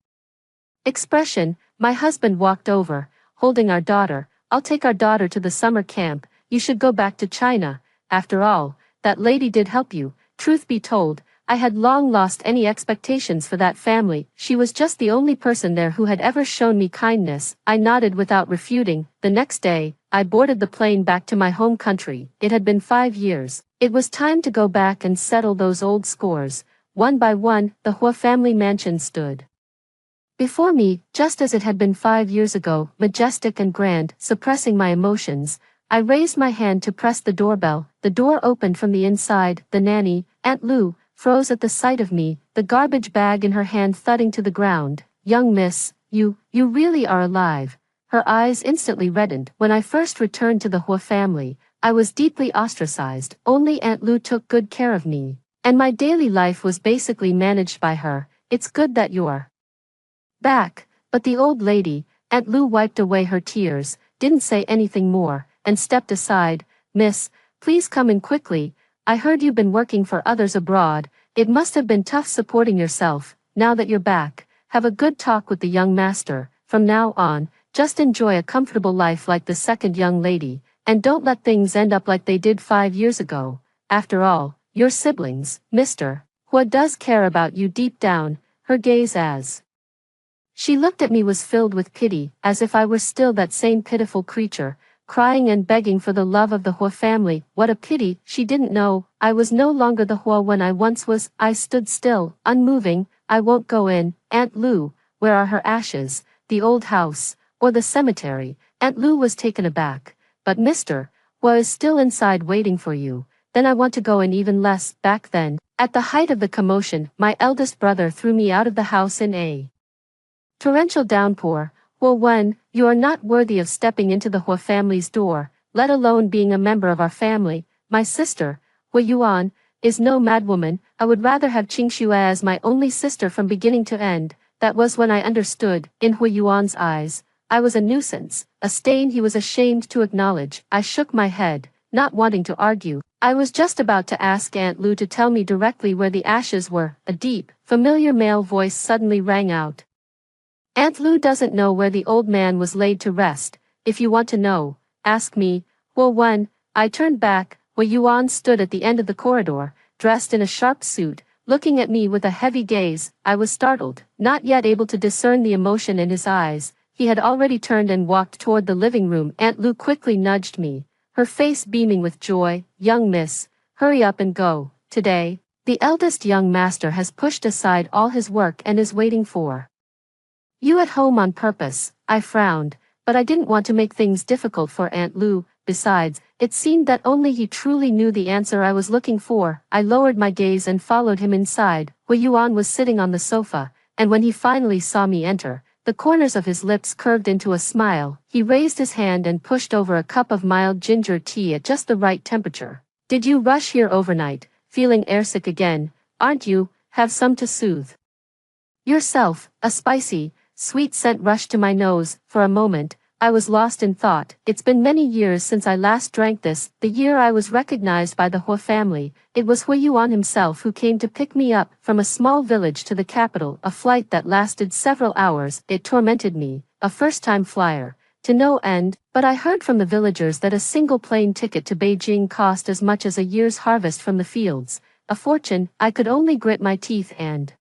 expression, my husband walked over, holding our daughter. I'll take our daughter to the summer camp. You should go back to China. After all, that lady did help you. Truth be told, I had long lost any expectations for that family. She was just the only person there who had ever shown me kindness. I nodded without refuting. The next day, I boarded the plane back to my home country. It had been 5 years. It was time to go back and settle those old scores. One by one, the Hua family mansion stood before me, just as it had been 5 years ago, majestic and grand. Suppressing my emotions, I raised my hand to press the doorbell. The door opened from the inside. The nanny, Aunt Lou, froze at the sight of me, the garbage bag in her hand thudding to the ground. Young miss, you really are alive. Her eyes instantly reddened. When I first returned to the Hua family, I was deeply ostracized. Only Aunt Lou took good care of me, and my daily life was basically managed by her. It's good that you're back. But the old lady, Aunt Lou, wiped away her tears, didn't say anything more, and stepped aside. Miss, please come in quickly. I heard you've been working for others abroad. It must have been tough supporting yourself. Now that you're back, have a good talk with the young master. From now on, just enjoy a comfortable life like the second young lady, and don't let things end up like they did 5 years ago. After all, your siblings, Mr. Hua does care about you deep down. Her gaze as she looked at me was filled with pity, as if I were still that same pitiful creature, crying and begging for the love of the Hua family. What a pity, she didn't know, I was no longer the Hua when I once was. I stood still, unmoving. I won't go in. Aunt Lou, where are her ashes? The old house, or the cemetery? Aunt Lu was taken aback. But Mr. was still inside waiting for you. Then I want to go and even less. Back then, at the height of the commotion, my eldest brother threw me out of the house in a torrential downpour. Well, when you are not worthy of stepping into the Hua family's door, let alone being a member of our family, my sister, Hua Yuan, is no madwoman. I would rather have Qingxue as my only sister from beginning to end. That was when I understood, in Hua Yuan's eyes, I was a nuisance, a stain he was ashamed to acknowledge. I shook my head, not wanting to argue. I was just about to ask Aunt Lu to tell me directly where the ashes were. A deep, familiar male voice suddenly rang out. Aunt Lu doesn't know where the old man was laid to rest. If you want to know, ask me. Well, when I turned back, Hua Yuan stood at the end of the corridor, dressed in a sharp suit, looking at me with a heavy gaze. I was startled, not yet able to discern the emotion in his eyes. He had already turned and walked toward the living room. Aunt Lu quickly nudged me, her face beaming with joy. Young miss, hurry up and go. Today, the eldest young master has pushed aside all his work and is waiting for you at home on purpose. I frowned, but I didn't want to make things difficult for Aunt Lu. Besides, it seemed that only he truly knew the answer I was looking for. I lowered my gaze and followed him inside. Hua Yuan was sitting on the sofa, and when he finally saw me enter, the corners of his lips curved into a smile. He raised his hand and pushed over a cup of mild ginger tea at just the right temperature. Did you rush here overnight, feeling airsick again, aren't you? Have some to soothe yourself. A spicy, sweet scent rushed to my nose. For a moment, I was lost in thought. It's been many years since I last drank this, the year I was recognized by the Hua family. It was Hua Yuan himself who came to pick me up from a small village to the capital, a flight that lasted several hours. It tormented me, a first-time flyer, to no end, but I heard from the villagers that a single plane ticket to Beijing cost as much as a year's harvest from the fields. A fortune. I could only grit my teeth and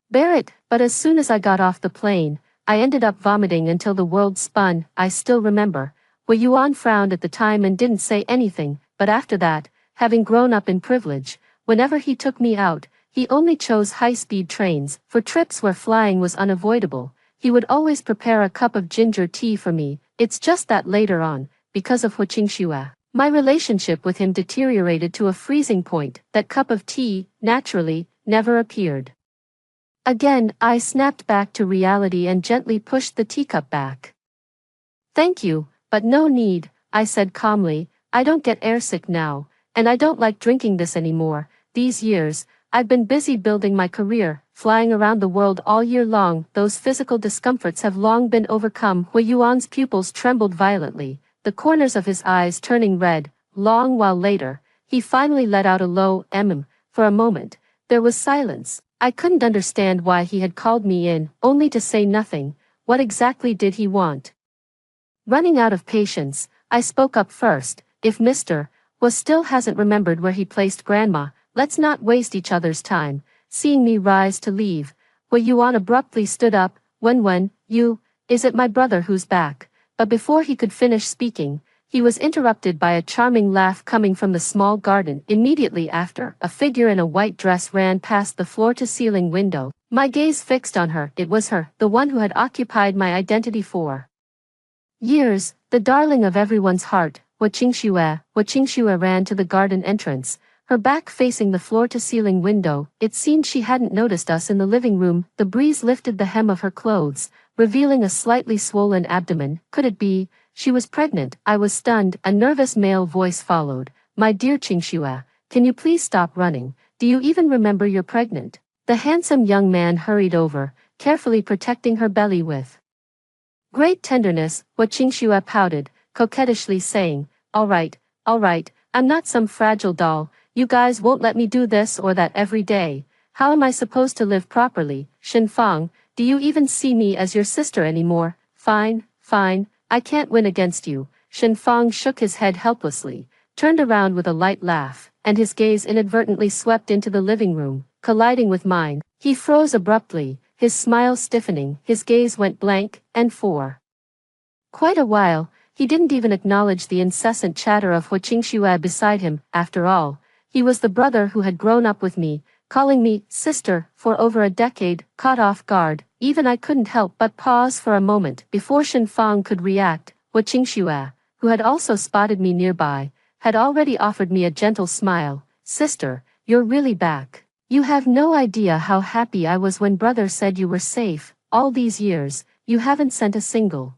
bear it, but as soon as I got off the plane, I ended up vomiting until the world spun. I still remember. Hua Yuan frowned at the time and didn't say anything, but after that, having grown up in privilege, whenever he took me out, he only chose high-speed trains. For trips where flying was unavoidable, he would always prepare a cup of ginger tea for me. It's just that later on, because of Hua Qingxue, my relationship with him deteriorated to a freezing point. That cup of tea, naturally, never appeared again. I snapped back to reality and gently pushed the teacup back. Thank you, but no need, I said calmly. I don't get airsick now, and I don't like drinking this anymore. These years, I've been busy building my career, flying around the world all year long. Those physical discomforts have long been overcome. Hua Yuan's pupils trembled violently, the corners of his eyes turning red. Long while later, he finally let out a low For a moment, there was silence. I couldn't understand why he had called me in, only to say nothing. What exactly did he want? Running out of patience, I spoke up first. If Mr. Was still hasn't remembered where he placed Grandma, let's not waste each other's time. Seeing me rise to leave, Hua Yuan abruptly stood up. When you, is it my brother who's back? But before he could finish speaking, he was interrupted by a charming laugh coming from the small garden. Immediately after, a figure in a white dress ran past the floor-to-ceiling window. My gaze fixed on her. It was her, the one who had occupied my identity for years, the darling of everyone's heart. Hua Qingxue ran to the garden entrance, her back facing the floor-to-ceiling window. It seemed she hadn't noticed us in the living room. The breeze lifted the hem of her clothes, revealing a slightly swollen abdomen. Could it be she was pregnant? I was stunned. A nervous male voice followed. My dear Qingxue, can you please stop running? Do you even remember you're pregnant? The handsome young man hurried over, carefully protecting her belly with great tenderness. Hua Qingxue pouted, coquettishly saying, all right, I'm not some fragile doll. You guys won't let me do this or that every day. How am I supposed to live properly? Shenfang, do you even see me as your sister anymore? Fine, I can't win against you. Shenfang shook his head helplessly, turned around with a light laugh, and his gaze inadvertently swept into the living room, colliding with mine. He froze abruptly, his smile stiffening. His gaze went blank, and for quite a while, he didn't even acknowledge the incessant chatter of Hua Qingxue beside him. After all, he was the brother who had grown up with me, calling me sister for over a decade. Caught off guard, even I couldn't help but pause for a moment before Shenfang could react. Hua Qingxue, who had also spotted me nearby, had already offered me a gentle smile. Sister, you're really back. You have no idea how happy I was when brother said you were safe. All these years, you haven't sent a single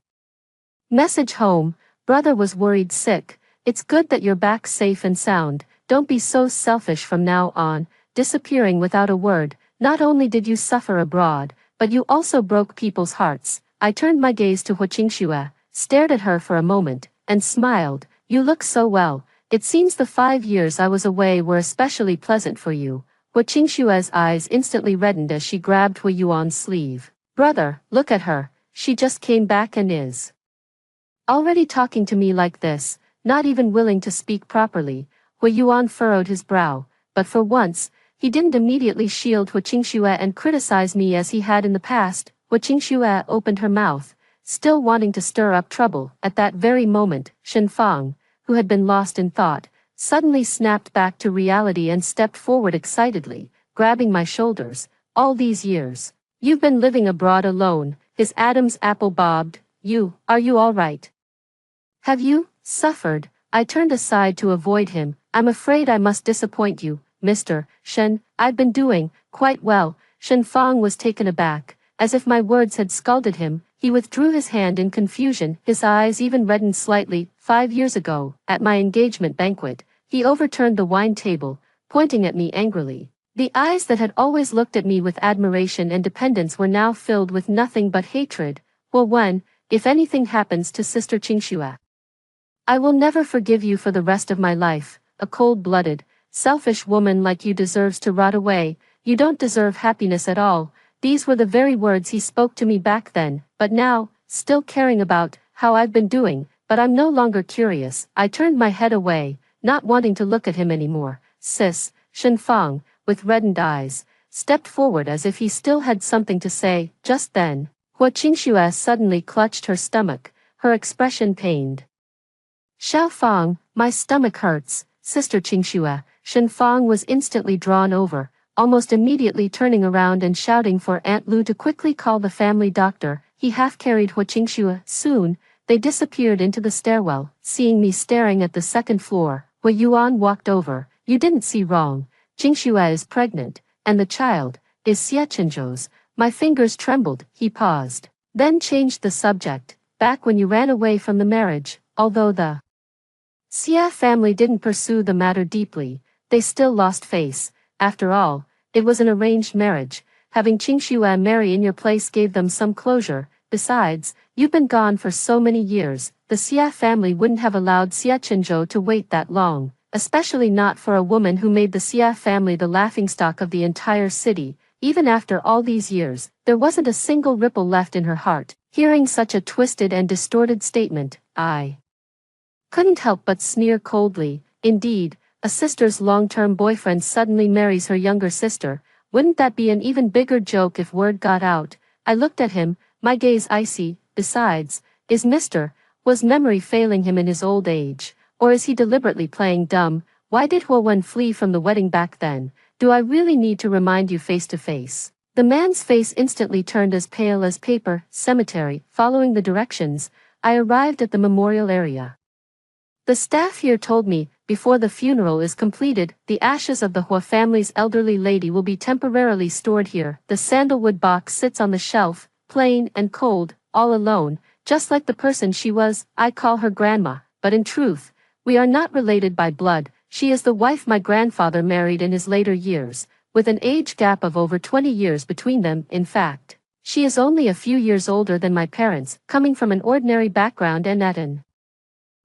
message home. Brother was worried sick. It's good that you're back safe and sound. Don't be so selfish from now on, disappearing without a word. Not only did you suffer abroad, but you also broke people's hearts. I turned my gaze to Hua Qingxue, stared at her for a moment, and smiled. You look so well. It seems the 5 years I was away were especially pleasant for you. Hua Qingxue's eyes instantly reddened as she grabbed Hua Yuan's sleeve. Brother, look at her. She just came back and is already talking to me like this, not even willing to speak properly. Hua Yuan furrowed his brow, but for once, he didn't immediately shield Hua Qingxue and criticize me as he had in the past. Hua Qingxue opened her mouth, still wanting to stir up trouble. At that very moment, Shen Fang, who had been lost in thought, suddenly snapped back to reality and stepped forward excitedly, grabbing my shoulders. All these years, you've been living abroad alone. His Adam's apple bobbed. Are you all right? Have you suffered? I turned aside to avoid him. I'm afraid I must disappoint you, Mr. Shen. I've been doing quite well. Shen Fang was taken aback, as if my words had scalded him. He withdrew his hand in confusion, his eyes even reddened slightly. 5 years ago, at my engagement banquet, he overturned the wine table, pointing at me angrily. The eyes that had always looked at me with admiration and dependence were now filled with nothing but hatred. Well, when, if anything happens to Sister Qingxue, I will never forgive you for the rest of my life. A cold-blooded, selfish woman like you deserves to rot away. You don't deserve happiness at all. These were the very words he spoke to me back then, but now, still caring about how I've been doing, but I'm no longer curious. I turned my head away, not wanting to look at him anymore. Sis, Shen Fang, with reddened eyes, stepped forward as if he still had something to say. Just then, Hua Qingxue suddenly clutched her stomach, her expression pained. Xiao Fang, my stomach hurts. Sister Qingxue. Shen Fang was instantly drawn over, almost immediately turning around and shouting for Aunt Lu to quickly call the family doctor. He half-carried Hua Qingxue. Soon, they disappeared into the stairwell. Seeing me staring at the second floor, Hua Yuan walked over. You didn't see wrong. Qingxue is pregnant, and the child is Xie Qinzhou's. My fingers trembled. He paused, then changed the subject. Back when you ran away from the marriage, although the Xie family didn't pursue the matter deeply, they still lost face. After all, it was an arranged marriage. Having Qingxue marry in your place gave them some closure. Besides, you've been gone for so many years, the Xie family wouldn't have allowed Xie Qinzhou to wait that long, especially not for a woman who made the Xie family the laughingstock of the entire city. Even after all these years, there wasn't a single ripple left in her heart. Hearing such a twisted and distorted statement, I couldn't help but sneer coldly. Indeed, a sister's long-term boyfriend suddenly marries her younger sister. Wouldn't that be an even bigger joke if word got out? I looked at him, my gaze icy. Besides, was memory failing him in his old age? Or is he deliberately playing dumb? Why did Hua Wen flee from the wedding back then? Do I really need to remind you face to face? The man's face instantly turned as pale as paper. Cemetery. Following the directions, I arrived at the memorial area. The staff here told me, before the funeral is completed, the ashes of the Hua family's elderly lady will be temporarily stored here. The sandalwood box sits on the shelf, plain and cold, all alone, just like the person she was. I call her grandma, but in truth, we are not related by blood. She is the wife my grandfather married in his later years, with an age gap of over 20 years between them. In fact, she is only a few years older than my parents, coming from an ordinary background and at an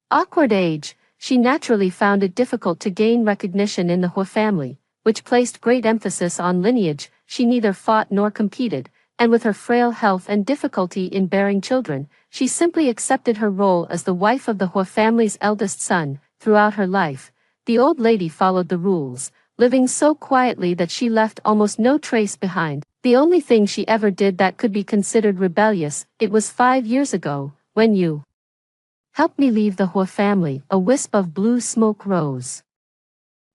awkward age. She naturally found it difficult to gain recognition in the Hua family, which placed great emphasis on lineage. She neither fought nor competed, and with her frail health and difficulty in bearing children, she simply accepted her role as the wife of the Hua family's eldest son. Throughout her life, the old lady followed the rules, living so quietly that she left almost no trace behind. The only thing she ever did that could be considered rebellious, it was 5 years ago, when you helped me leave the Hua family. A wisp of blue smoke rose,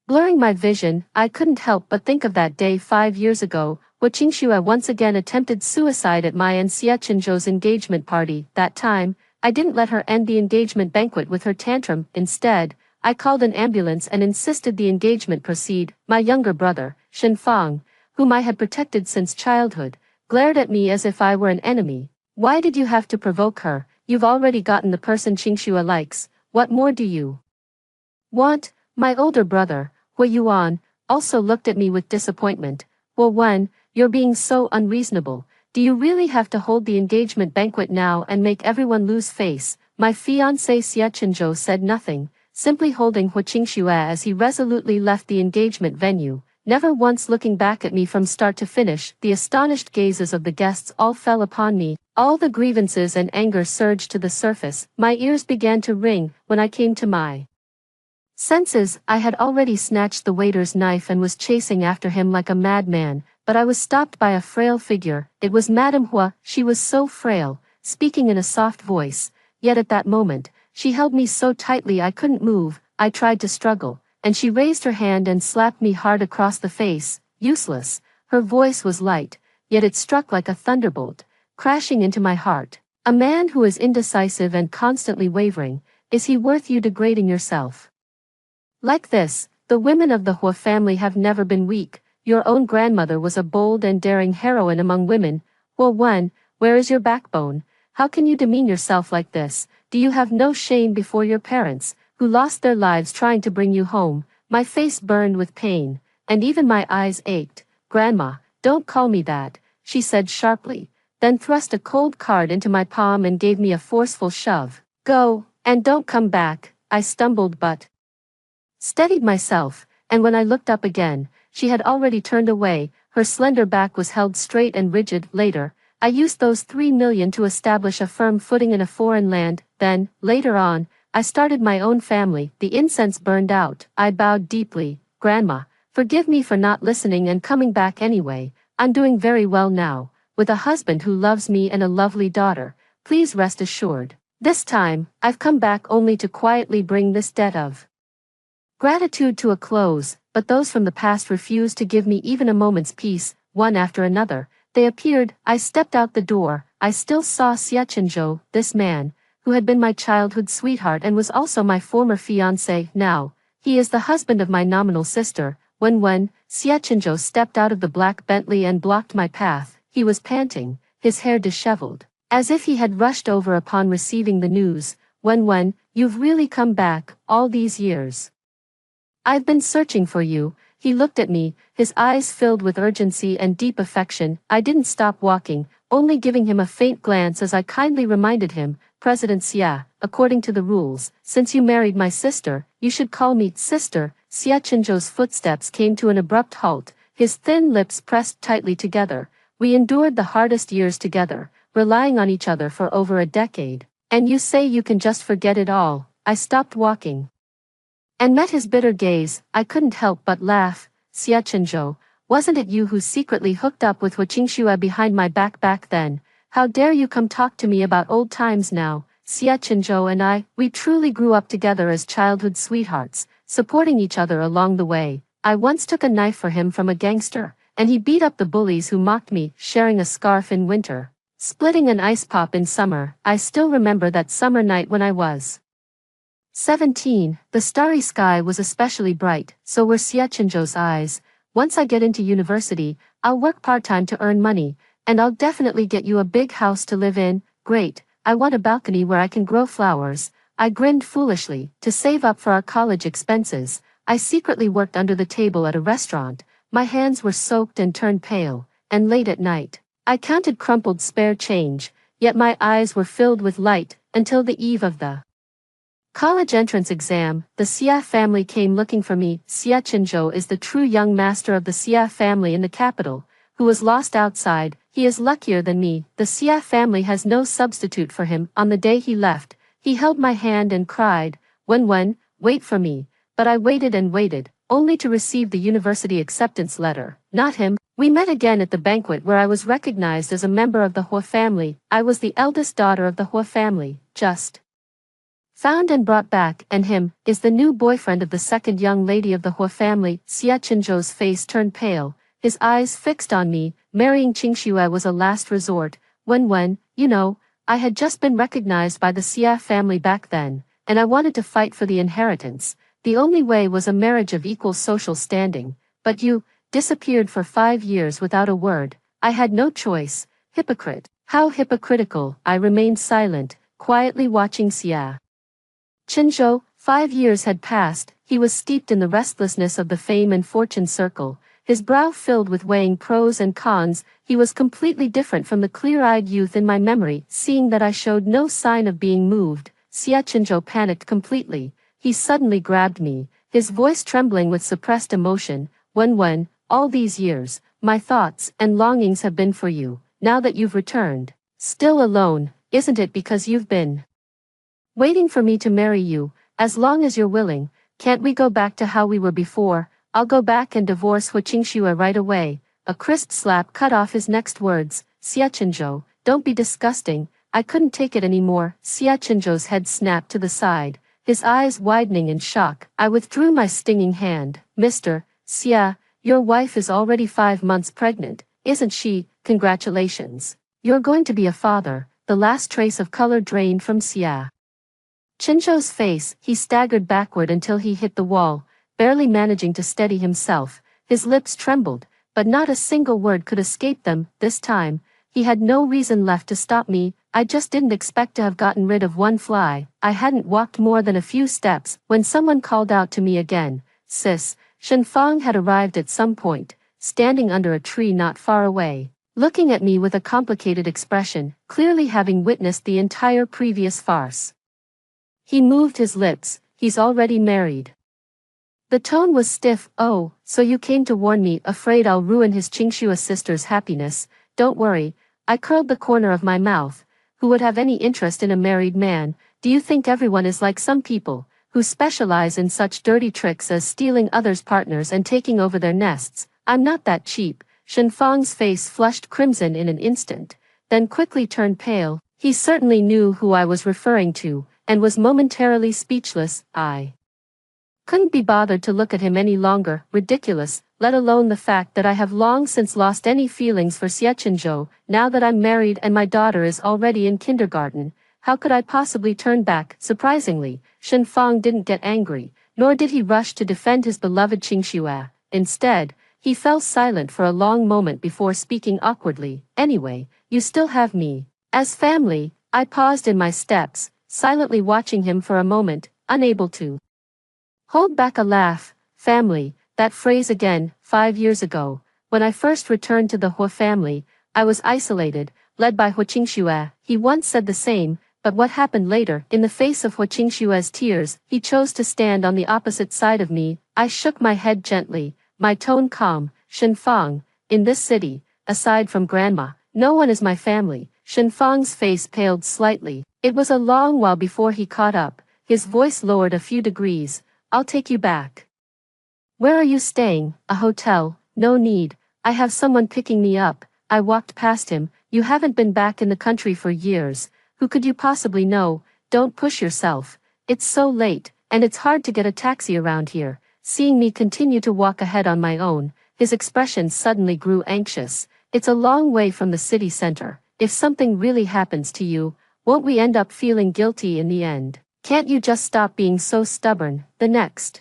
blurring my vision. I couldn't help but think of that day 5 years ago, Hua Qingxue once again attempted suicide at my and Xie Qinzhou's engagement party. That time, I didn't let her end the engagement banquet with her tantrum. Instead, I called an ambulance and insisted the engagement proceed. My younger brother, Shen Fang, whom I had protected since childhood, glared at me as if I were an enemy. Why did you have to provoke her? You've already gotten the person Qingxue likes. What more do you want? My older brother, Hui Yuan, also looked at me with disappointment. Well, you're being so unreasonable. Do you really have to hold the engagement banquet now and make everyone lose face? My fiancé Xie Chenzhou said nothing, simply holding Hu Qingxue as he resolutely left the engagement venue, never once looking back at me from start to finish. The astonished gazes of the guests all fell upon me. All the grievances and anger surged to the surface. My ears began to ring. When I came to my senses, I had already snatched the waiter's knife and was chasing after him like a madman, but I was stopped by a frail figure. It was Madame Hua. She was so frail, speaking in a soft voice, yet at that moment, she held me so tightly I couldn't move. I tried to struggle, and she raised her hand and slapped me hard across the face. Useless. Her voice was light, yet it struck like a thunderbolt, crashing into my heart. A man who is indecisive and constantly wavering, is he worth you degrading yourself like this? The women of the Hua family have never been weak. Your own grandmother was a bold and daring heroine among women. Well, where is your backbone? How can you demean yourself like this? Do you have no shame before your parents, who lost their lives trying to bring you home? My face burned with pain, and even my eyes ached. Grandma, don't call me that, she said sharply, then thrust a cold card into my palm and gave me a forceful shove. Go, and don't come back. I stumbled but steadied myself, and when I looked up again, she had already turned away. Her slender back was held straight and rigid. Later, I used those 3 million to establish a firm footing in a foreign land. Then, later on, I started my own family. The incense burned out. I bowed deeply. Grandma, forgive me for not listening and coming back anyway. I'm doing very well now, with a husband who loves me and a lovely daughter. Please rest assured. This time, I've come back only to quietly bring this debt of gratitude to a close, but those from the past refused to give me even a moment's peace. One after another, they appeared. I stepped out the door. I still saw Xie Chenzhou, this man, who had been my childhood sweetheart and was also my former fiancé. Now, he is the husband of my nominal sister. When Xie Chenzhou stepped out of the black Bentley and blocked my path, he was panting, his hair disheveled, as if he had rushed over upon receiving the news. You've really come back, all these years. I've been searching for you. He looked at me, his eyes filled with urgency and deep affection. I didn't stop walking, only giving him a faint glance as I kindly reminded him, President Xia, according to the rules, since you married my sister, you should call me sister. Xie Chenzhou's footsteps came to an abrupt halt, his thin lips pressed tightly together. We endured the hardest years together, relying on each other for over a decade. And you say you can just forget it all. I stopped walking and met his bitter gaze. I couldn't help but laugh. Xie Chenzhou, wasn't it you who secretly hooked up with Hu Qingxue behind my back then? How dare you come talk to me about old times now? Xie Chenzhou and I, we truly grew up together as childhood sweethearts, supporting each other along the way. I once took a knife for him from a gangster, and he beat up the bullies who mocked me, sharing a scarf in winter, splitting an ice pop in summer. I still remember that summer night when I was 17, the starry sky was especially bright, so were Xie Chenzhou's eyes. Once I get into university, I'll work part-time to earn money, and I'll definitely get you a big house to live in. Great, I want a balcony where I can grow flowers. I grinned foolishly. To save up for our college expenses, I secretly worked under the table at a restaurant. My hands were soaked and turned pale, and late at night, I counted crumpled spare change, yet my eyes were filled with light, until the eve of the college entrance exam. The Xia family came looking for me. Xie Chenzhou is the true young master of the Xia family in the capital, who was lost outside. He is luckier than me. The Xia family has no substitute for him. On the day he left, he held my hand and cried, wait for me. But I waited and waited, only to receive the university acceptance letter. Not him. We met again at the banquet where I was recognized as a member of the Hua family. I was the eldest daughter of the Hua family, just found and brought back, and him is the new boyfriend of the second young lady of the Hua family. Xie Chenzhou's face turned pale, his eyes fixed on me. Marrying Qingxue was a last resort. I had just been recognized by the Xia family back then, and I wanted to fight for the inheritance. The only way was a marriage of equal social standing, but you disappeared for 5 years without a word. I had no choice. Hypocrite. How hypocritical. I remained silent, quietly watching Xia Chinzhou. 5 years had passed. He was steeped in the restlessness of the fame and fortune circle, his brow filled with weighing pros and cons. He was completely different from the clear-eyed youth in my memory. Seeing that I showed no sign of being moved, Xia Chinzhou panicked completely. He suddenly grabbed me, his voice trembling with suppressed emotion. When, all these years, my thoughts and longings have been for you. Now that you've returned, still alone, isn't it because you've been waiting for me to marry you? As long as you're willing, can't we go back to how we were before? I'll go back and divorce Hu Qingxue right away. A crisp slap cut off his next words. Xia Chinzhou, don't be disgusting. I couldn't take it anymore. Xia Chinzhou's head snapped to the side, his eyes widening in shock. I withdrew my stinging hand. Mr. Xia, your wife is already 5 months pregnant, isn't she? Congratulations. You're going to be a father. The last trace of color drained from Xia Chinzhou's face. He staggered backward until he hit the wall, barely managing to steady himself. His lips trembled, but not a single word could escape them. This time, he had no reason left to stop me. I just didn't expect to have gotten rid of one fly. I hadn't walked more than a few steps when someone called out to me again. Sis. Shenfang had arrived at some point, standing under a tree not far away, looking at me with a complicated expression, clearly having witnessed the entire previous farce. He moved his lips. He's already married. The tone was stiff. Oh, so you came to warn me, afraid I'll ruin his Qingxue sister's happiness. Don't worry. I curled the corner of my mouth. Who would have any interest in a married man? Do you think everyone is like some people, who specialize in such dirty tricks as stealing others' partners and taking over their nests? I'm not that cheap. Shenfang's face flushed crimson in an instant, then quickly turned pale. He certainly knew who I was referring to, and was momentarily speechless. I couldn't be bothered to look at him any longer. Ridiculous, let alone the fact that I have long since lost any feelings for Xia Chinzhou. Now that I'm married and my daughter is already in kindergarten, how could I possibly turn back? Surprisingly, Shenfang didn't get angry, nor did he rush to defend his beloved Qingxue. Instead, he fell silent for a long moment before speaking awkwardly. Anyway, you still have me as family. I paused in my steps, silently watching him for a moment, unable to hold back a laugh. Family, that phrase again. 5 years ago, when I first returned to the Hu family, I was isolated, led by Hu Qingxue. He once said the same, but what happened later? In the face of Hu Qingxue's tears, he chose to stand on the opposite side of me. I shook my head gently, my tone calm. Shenfang, in this city, aside from grandma, no one is my family. Shenfang's face paled slightly. It was a long while before he caught up, his voice lowered a few degrees. I'll take you back. Where are you staying? A hotel? No need. I have someone picking me up. I walked past him. You haven't been back in the country for years. Who could you possibly know? Don't push yourself. It's so late, and it's hard to get a taxi around here. Seeing me continue to walk ahead on my own, his expression suddenly grew anxious. It's a long way from the city center. If something really happens to you, won't we end up feeling guilty in the end? Can't you just stop being so stubborn? The next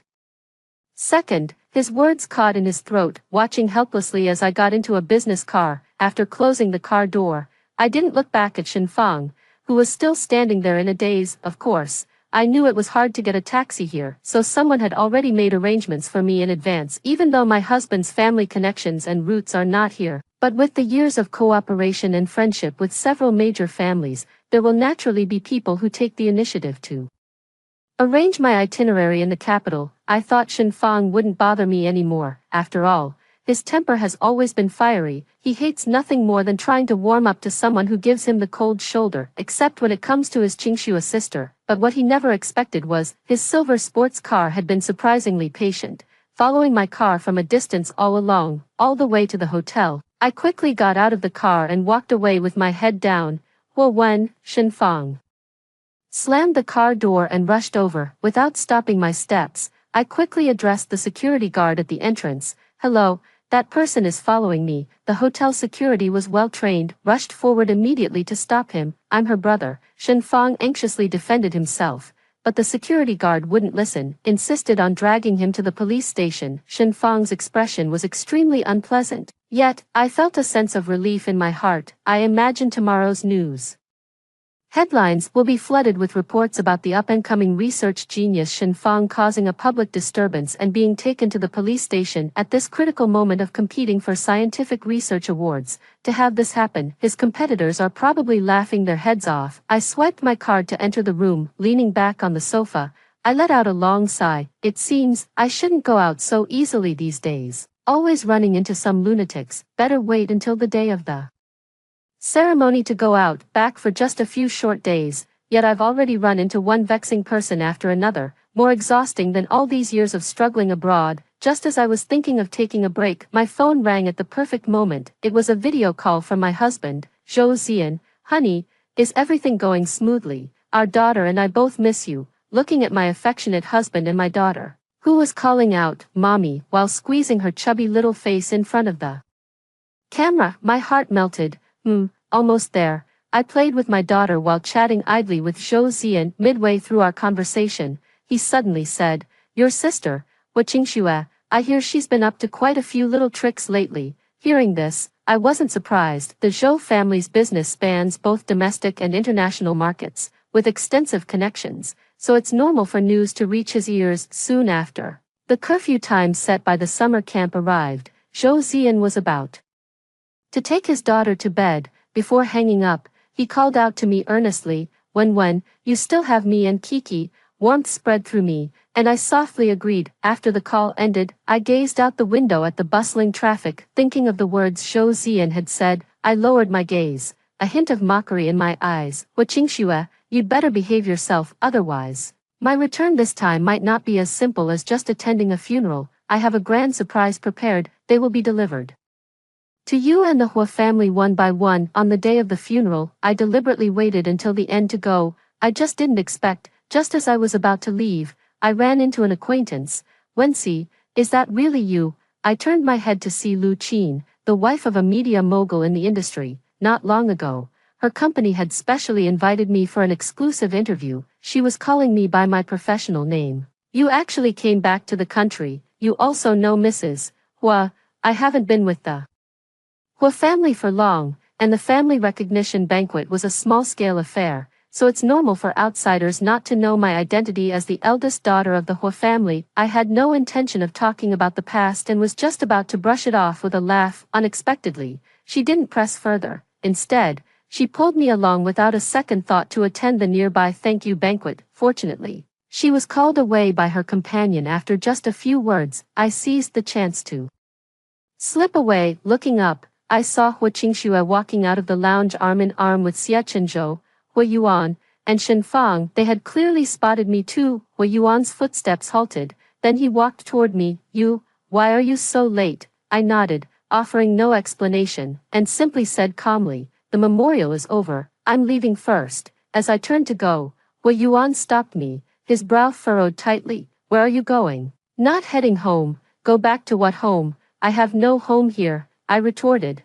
second, his words caught in his throat. Watching helplessly as I got into a business car, after closing the car door, I didn't look back at Shenfang, who was still standing there in a daze. Of course, I knew it was hard to get a taxi here, so someone had already made arrangements for me in advance, even though my husband's family connections and roots are not here. But with the years of cooperation and friendship with several major families, there will naturally be people who take the initiative to arrange my itinerary in the capital. I thought Shenfang wouldn't bother me anymore. After all, his temper has always been fiery. He hates nothing more than trying to warm up to someone who gives him the cold shoulder, except when it comes to his Qingxue sister. But what he never expected was, his silver sports car had been surprisingly patient, following my car from a distance all along, all the way to the hotel. I quickly got out of the car and walked away with my head down. Well, when Shenfang slammed the car door and rushed over, without stopping my steps, I quickly addressed the security guard at the entrance. Hello, that person is following me. The hotel security was well trained, rushed forward immediately to stop him. I'm her brother. Shen Fang anxiously defended himself, but the security guard wouldn't listen, insisted on dragging him to the police station. Shen Fang's expression was extremely unpleasant. Yet, I felt a sense of relief in my heart. I imagined tomorrow's news headlines will be flooded with reports about the up-and-coming research genius Shen Fang causing a public disturbance and being taken to the police station at this critical moment of competing for scientific research awards. To have this happen, his competitors are probably laughing their heads off. I swiped my card to enter the room, leaning back on the sofa. I let out a long sigh. It seems I shouldn't go out so easily these days. Always running into some lunatics. Better wait until the day of the ceremony to go out, back for just a few short days, yet I've already run into one vexing person after another, more exhausting than all these years of struggling abroad. Just as I was thinking of taking a break, my phone rang at the perfect moment. It was a video call from my husband, Zhou Zian. Honey, is everything going smoothly? Our daughter and I both miss you. Looking at my affectionate husband and my daughter, who was calling out, Mommy, while squeezing her chubby little face in front of the camera, my heart melted. Almost there. I played with my daughter while chatting idly with Zhou Zian. Midway through our conversation, he suddenly said, Your sister, Qingxue, I hear she's been up to quite a few little tricks lately. Hearing this, I wasn't surprised. The Zhou family's business spans both domestic and international markets, with extensive connections, so it's normal for news to reach his ears soon after the curfew time set by the summer camp arrived. Zhou Zian was about to take his daughter to bed. Before hanging up, he called out to me earnestly, When, you still have me and Kiki. Warmth spread through me, and I softly agreed. After the call ended, I gazed out the window at the bustling traffic, thinking of the words Zhou Zian had said. I lowered my gaze, a hint of mockery in my eyes. Qingxue, you'd better behave yourself, otherwise my return this time might not be as simple as just attending a funeral. I have a grand surprise prepared. They will be delivered to you and the Hua family one by one. On the day of the funeral, I deliberately waited until the end to go. I just didn't expect. Just as I was about to leave, I ran into an acquaintance. Wenxi, is that really you? I turned my head to see Lu Qin, the wife of a media mogul in the industry. Not long ago, her company had specially invited me for an exclusive interview. She was calling me by my professional name. You actually came back to the country. You also know Mrs. Hua. I haven't been with the Hua family for long, and the family recognition banquet was a small-scale affair, so it's normal for outsiders not to know my identity as the eldest daughter of the Hua family. I had no intention of talking about the past and was just about to brush it off with a laugh. Unexpectedly, she didn't press further. Instead, she pulled me along without a second thought to attend the nearby thank you banquet. Fortunately, she was called away by her companion after just a few words. I seized the chance to slip away. Looking up, I saw Qingxue walking out of the lounge arm in arm with Xie Chenzhou, Hua Yuan, and Shen Fang. They had clearly spotted me too. Hua Yuan's footsteps halted, then he walked toward me. Why are you so late? I nodded, offering no explanation, and simply said calmly, the memorial is over, I'm leaving first. As I turned to go, Hua Yuan stopped me, his brow furrowed tightly. Where are you going? Not heading home. Go back to what home? I have no home here, I retorted.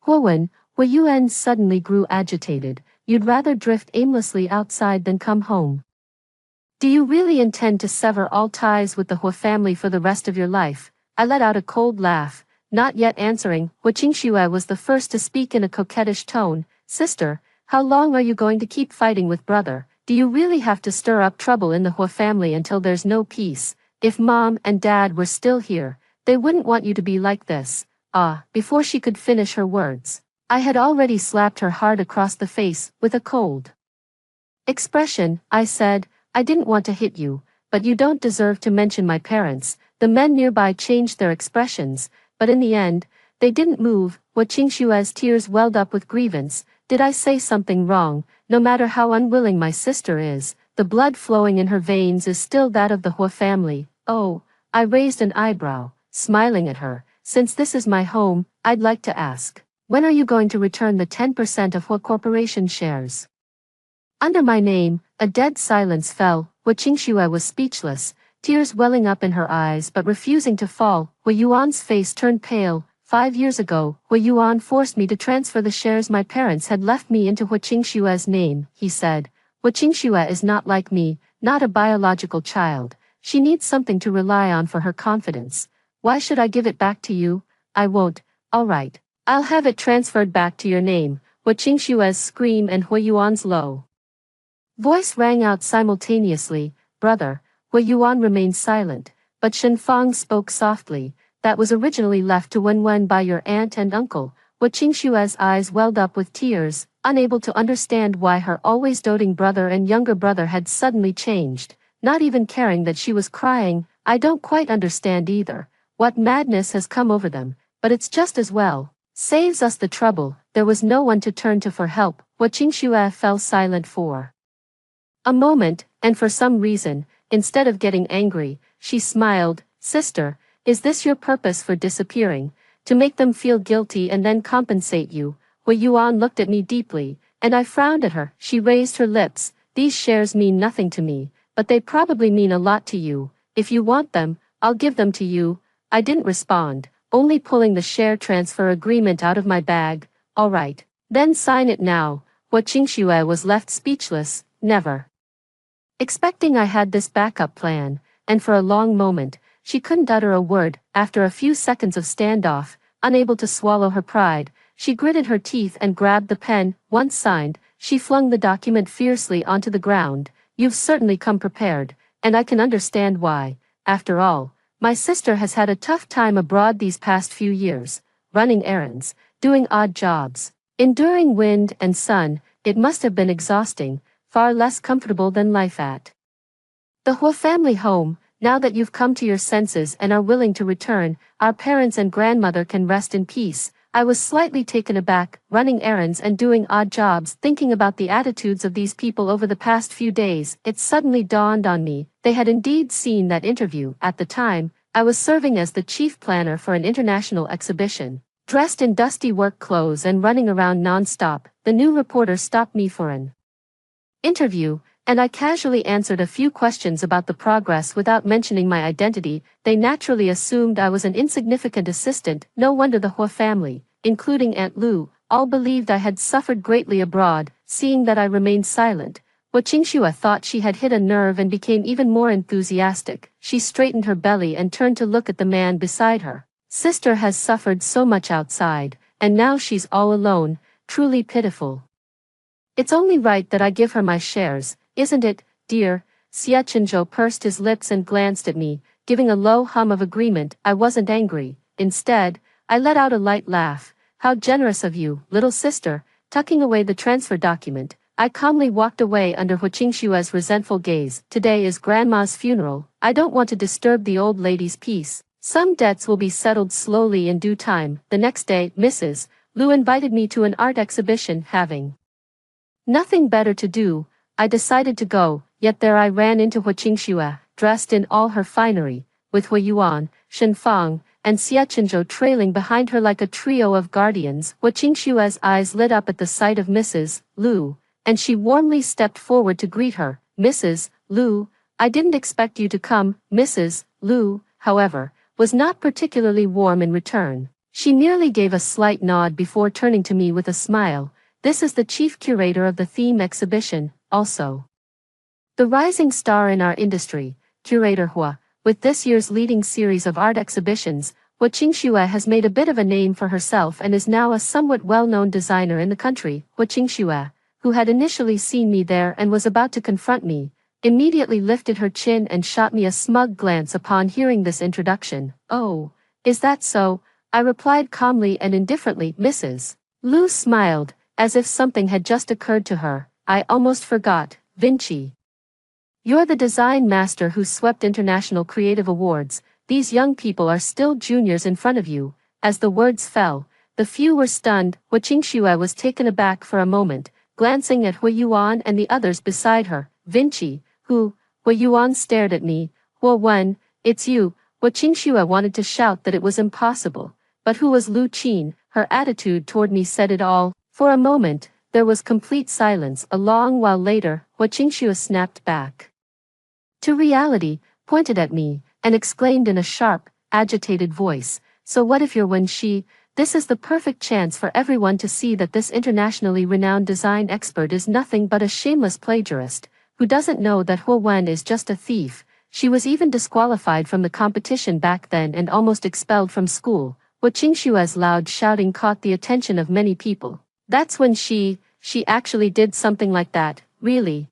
Hua Yuan suddenly grew agitated. You'd rather drift aimlessly outside than come home. Do you really intend to sever all ties with the Hua family for the rest of your life? I let out a cold laugh, not yet answering. Qingxue was the first to speak in a coquettish tone. Sister, how long are you going to keep fighting with brother? Do you really have to stir up trouble in the Hua family until there's no peace? If Mom and Dad were still here, they wouldn't want you to be like this. Before she could finish her words, I had already slapped her hard across the face with a cold expression. I said, I didn't want to hit you, but you don't deserve to mention my parents. The men nearby changed their expressions, but in the end, they didn't move. Qingxue's tears welled up with grievance. Did I say something wrong? No matter how unwilling my sister is, the blood flowing in her veins is still that of the Hua family. Oh, I raised an eyebrow, smiling at her. Since this is my home, I'd like to ask, when are you going to return the 10% of Hua Corporation shares? Under my name, a dead silence fell. Qingxue was speechless. tears welling up in her eyes but refusing to fall. Wei Yuan's face turned pale. 5 years ago, Wei Yuan forced me to transfer the shares my parents had left me into Hu Qingshue's name, he said. Hu Qingxue is not like me, not a biological child. She needs something to rely on for her confidence. Why should I give it back to you? I won't. All right. I'll have it transferred back to your name. Hu Qingshue's scream and Hui Yuan's low voice rang out simultaneously. Brother. Hui Yuan remained silent, but Shen Fang spoke softly. That was originally left to Wen by your aunt and uncle. Hu Qingshue's eyes welled up with tears, unable to understand why her always doting brother and younger brother had suddenly changed, not even caring that she was crying. I don't quite understand either. What madness has come over them, but it's just as well. Saves us the trouble. There was no one to turn to for help. Hu Qingxue fell silent for a moment, and for some reason, instead of getting angry, she smiled. Sister, is this your purpose for disappearing? To make them feel guilty and then compensate you? Wei Yuan looked at me deeply, and I frowned at her. She raised her lips. These shares mean nothing to me, but they probably mean a lot to you. If you want them, I'll give them to you. I didn't respond, only pulling the share transfer agreement out of my bag. All right. Then sign it now. Hu Qingxue was left speechless, never expecting I had this backup plan, and for a long moment, she couldn't utter a word. After a few seconds of standoff, unable to swallow her pride, she gritted her teeth and grabbed the pen. Once signed, she flung the document fiercely onto the ground. You've certainly come prepared, and I can understand why. After all, my sister has had a tough time abroad these past few years, running errands, doing odd jobs, enduring wind and sun. It must have been exhausting, far less comfortable than life at the Hua family home. Now that you've come to your senses and are willing to return, our parents and grandmother can rest in peace. I was slightly taken aback, running errands and doing odd jobs, thinking about the attitudes of these people over the past few days. It suddenly dawned on me, they had indeed seen that interview. At the time, I was serving as the chief planner for an international exhibition, dressed in dusty work clothes and running around non-stop. The new reporter stopped me for an interview, and I casually answered a few questions about the progress without mentioning my identity. They naturally assumed I was an insignificant assistant. No wonder the Hua family, including Aunt Lu, all believed I had suffered greatly abroad. Seeing that I remained silent, Hu Qingxue thought she had hit a nerve and became even more enthusiastic. She straightened her belly and turned to look at the man beside her. Sister has suffered so much outside, and now she's all alone. Truly pitiful. It's only right that I give her my shares, isn't it, dear? Xie Qinzhou pursed his lips and glanced at me, giving a low hum of agreement. I wasn't angry. Instead, I let out a light laugh. How generous of you, little sister. Tucking away the transfer document, I calmly walked away under Hu Qingxue's resentful gaze. Today is Grandma's funeral. I don't want to disturb the old lady's peace. Some debts will be settled slowly in due time. The next day, Mrs. Lu invited me to an art exhibition. Having nothing better to do, I decided to go, yet there I ran into Hu Qingxue, dressed in all her finery, with Hui Yuan, Shen Fang, and Xie Qinzhou trailing behind her like a trio of guardians. Hu Qingxue's eyes lit up at the sight of Mrs. Lu, and she warmly stepped forward to greet her. Mrs. Lu, I didn't expect you to come. Mrs. Lu, however, was not particularly warm in return. She merely gave a slight nod before turning to me with a smile. This is the chief curator of the theme exhibition, also the rising star in our industry, Curator Hua. With this year's leading series of art exhibitions, Hu Qingxue has made a bit of a name for herself and is now a somewhat well-known designer in the country. Hu Qingxue, who had initially seen me there and was about to confront me, immediately lifted her chin and shot me a smug glance upon hearing this introduction. Oh, is that so? I replied calmly and indifferently. Mrs. Lu smiled, as if something had just occurred to her. I almost forgot, Vinci. You're the design master who swept international creative awards. These young people are still juniors in front of you. As the words fell, the few were stunned. Hu Qingxue was taken aback for a moment, glancing at Hui Yuan and the others beside her. Vinci, who? Hui Yuan stared at me. Hua Wen, it's you. Hu Qingxue wanted to shout that it was impossible, but who was Lu Qin? Her attitude toward me said it all. For a moment, there was complete silence. A long while later, Hu Qingxue snapped back to reality. pointed at me, and exclaimed in a sharp, agitated voice, "So what if you're Wen Shi? This is the perfect chance for everyone to see that this internationally renowned design expert is nothing but a shameless plagiarist, who doesn't know that Huo Wen is just a thief." She was even disqualified from the competition back then and almost expelled from school. What Qingshua's loud shouting caught the attention of many people. "That's when she actually did something like that, really?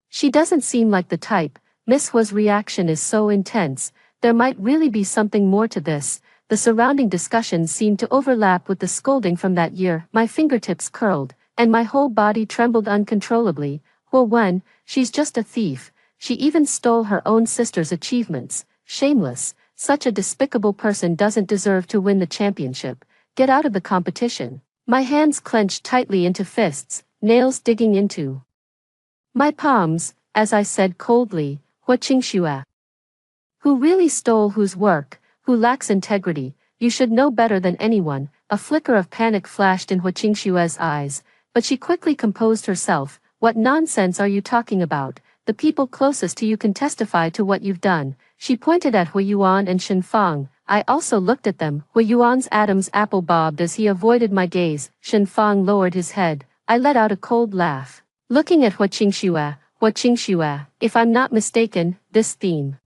She doesn't seem like the type." Miss Hua's reaction is so intense, there might really be something more to this. The surrounding discussions seemed to overlap with the scolding from that year. My fingertips curled, and my whole body trembled uncontrollably. Huo Wen, she's just a thief. She even stole her own sister's achievements. Shameless. Such a despicable person doesn't deserve to win the championship. Get out of the competition. My hands clenched tightly into fists, nails digging into my palms, as I said coldly, "Hua Qingxue. Who really stole whose work, who lacks integrity? You should know better than anyone." A flicker of panic flashed in Hua Qingshue's eyes, but she quickly composed herself. "What nonsense are you talking about? The people closest to you can testify to what you've done." She pointed at Hui Yuan and Shen Fang. I also looked at them. Hui Yuan's Adam's apple bobbed as he avoided my gaze. Shen Fang lowered his head. I let out a cold laugh. Looking at Hua Qingxue, if I'm not mistaken, this theme